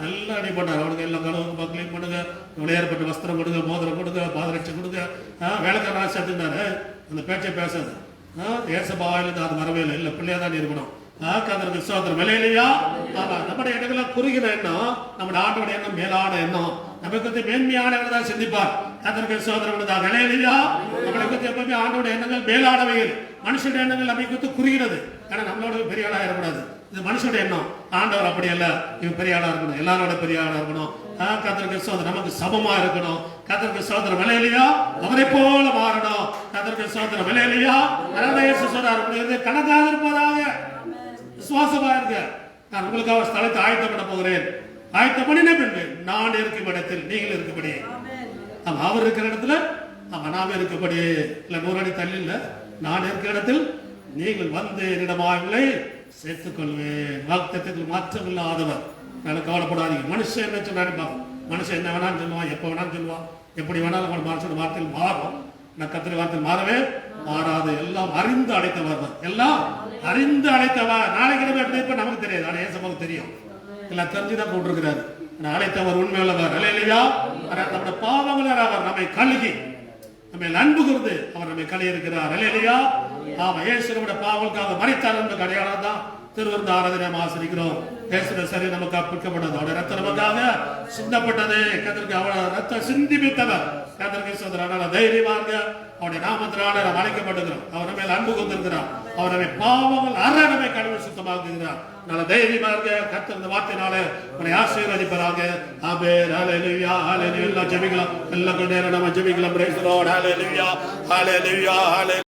எல்லாம் அடி பண்ணார். அவனுக்கு எல்லாம் கழுவுங்க, கிளீன் பண்ணுங்க, விளையாடப்பட்ட வஸ்திரம் கொடுங்க, மோதிரம் கொடுங்க, பாதரட்சை கொடுங்க. வேலைக்காரன் சேர்த்துட்டாரு. அந்த பேச்சை பேசாது. ஏசபாவிலிருந்து அது வரவே இல்லை. இல்லை, பிள்ளையா தான் இருக்கணும். கர்த்தருக்கு ஸ்தோத்திரம். ஹல்லேலூயா. நம்முடைய எண்ணங்கள்லாம் குறுகின எண்ணம், நம்முடைய ஆண்டோட எண்ணம் மேலான எண்ணம். நம்மை பற்றி மேன்மையானவர்கள் தான் சிந்திப்பார். கர்த்தருக்கு ஸ்தோத்திரம் உண்டதாக. ஹல்லேலூயா. நம்மளை பற்றி எப்பவுமே ஆண்டோட எண்ணங்கள் மேலானவைகள். மனுஷனுடைய எண்ணங்கள் நம்மை பற்றி குறுகிறது. ஏன்னா நம்மளோட பெரிய ஆளா இருக்கக்கூடாது. இது மனுஷனுடைய எண்ணம். ஆண்டவர் அப்படி அல்ல, இவன் பெரிய ஆளா இருக்கணும், எல்லாரோட பெரிய ஆளா இருக்கணும். கர்த்தருக்கு ஸ்தோத்திரம். நமக்கு சமமா இருக்கணும். கர்த்தருக்கு ஸ்தோத்திரம். ஹல்லேலூயா. அவரை போல மாறணும். கர்த்தருக்கு ஸ்தோத்திரம். ஹல்லேலூயா. அதனால இயேசு சொல்றார், கணக்காக இருப்பதாக விசுவாசமா இருக்க. நான் உங்களுக்காக ஸ்தலத்தை ஆயத்தம் பண்ண போகிறேன். ஆயத்தம் பண்ணின பின்பு நான் இருக்கும் இடத்தில் நீங்கள் இருக்கும்படி. அவர் இருக்கிற இடத்துல நாம இருக்கும்படி. இல்ல 100 அடி தள்ளி இல்ல, நான் இருக்கிற இடத்தில் நீங்கள் வந்து என்னிடமாகலை சேர்த்துக் கொள்வேன். வாக்குத்தத்தத்தில் மாற்றம் இல்லாதவர். அதனால கவலைப்படாதீங்க. மனுஷன் என்ன சொன்னாரு? மனுஷன் என்ன வேணாலும் சொல்லுவான், எப்ப வேணாலும் சொல்லுவான், எப்படி வேணாலும் மனுஷன் வார்த்தையில் மாறும். நான் கத்திர வார்த்தையில் மாறவே மாறாது. எல்லாம் அறிந்து அடைத்தவர் தான். எல்லாம் அறிந்து அழைத்தவர். நாளைக்கு நம்ம எப்படி இருப்போம் நமக்கு தெரியாது, ஆனா ஏசப்பாவுக்கு தெரியும். எல்லாம் தெரிஞ்சுதான் போட்டிருக்கிறாரு. அழைத்தவர் உண்மையுள்ளவர். ஹல்லேலூயா. நம்முடைய பாவங்களை அவர் நம்மை கழுகி நம்மை அன்பு கூர்ந்து அவர் நம்மை கழுவி இருக்கிறார். ஹல்லேலூயா. ஆமா, இயேசு நம்முடைய பாவங்களுக்காக மரித்தார் என்ற அடையாளம் தான் திருவிருந்து ஆராதனை நாம் ஆசிரிக்கிறோம். இயேசுவின் சரி நமக்கு அர்ப்பணிக்கப்பட்டது. அவருடைய ரத்தம் நமக்காக சிந்தப்பட்டது. கர்த்தருக்கு அவருடைய ரத்தம் சிந்திப்பித்தவர். கர்த்தருக்கு சோதரனால தைரியமாக அவருடைய நாமத்தினால நாம் அழைக்கப்பட்டிருக்கிறோம். அவர் மேல் அன்பு கொண்டிருக்கிறார். அவர் நம்மை பாவங்கள் அற நம்மை கழுவி சுத்தமாக்குகிறார். நல்ல தைரியமாக கர்த்தர் இந்த வார்த்தையினால உன்னை ஆசீர்வதிப்பதாக. ஆமென். ஹல்லேலூயா. ஹல்லேலூயா. எல்லாம் ஜெபிக்கலாம். எல்லாம் நேரம் நம்ம ஜெபிக்கலாம். Praise the Lord. Hallelujah. Hallelujah.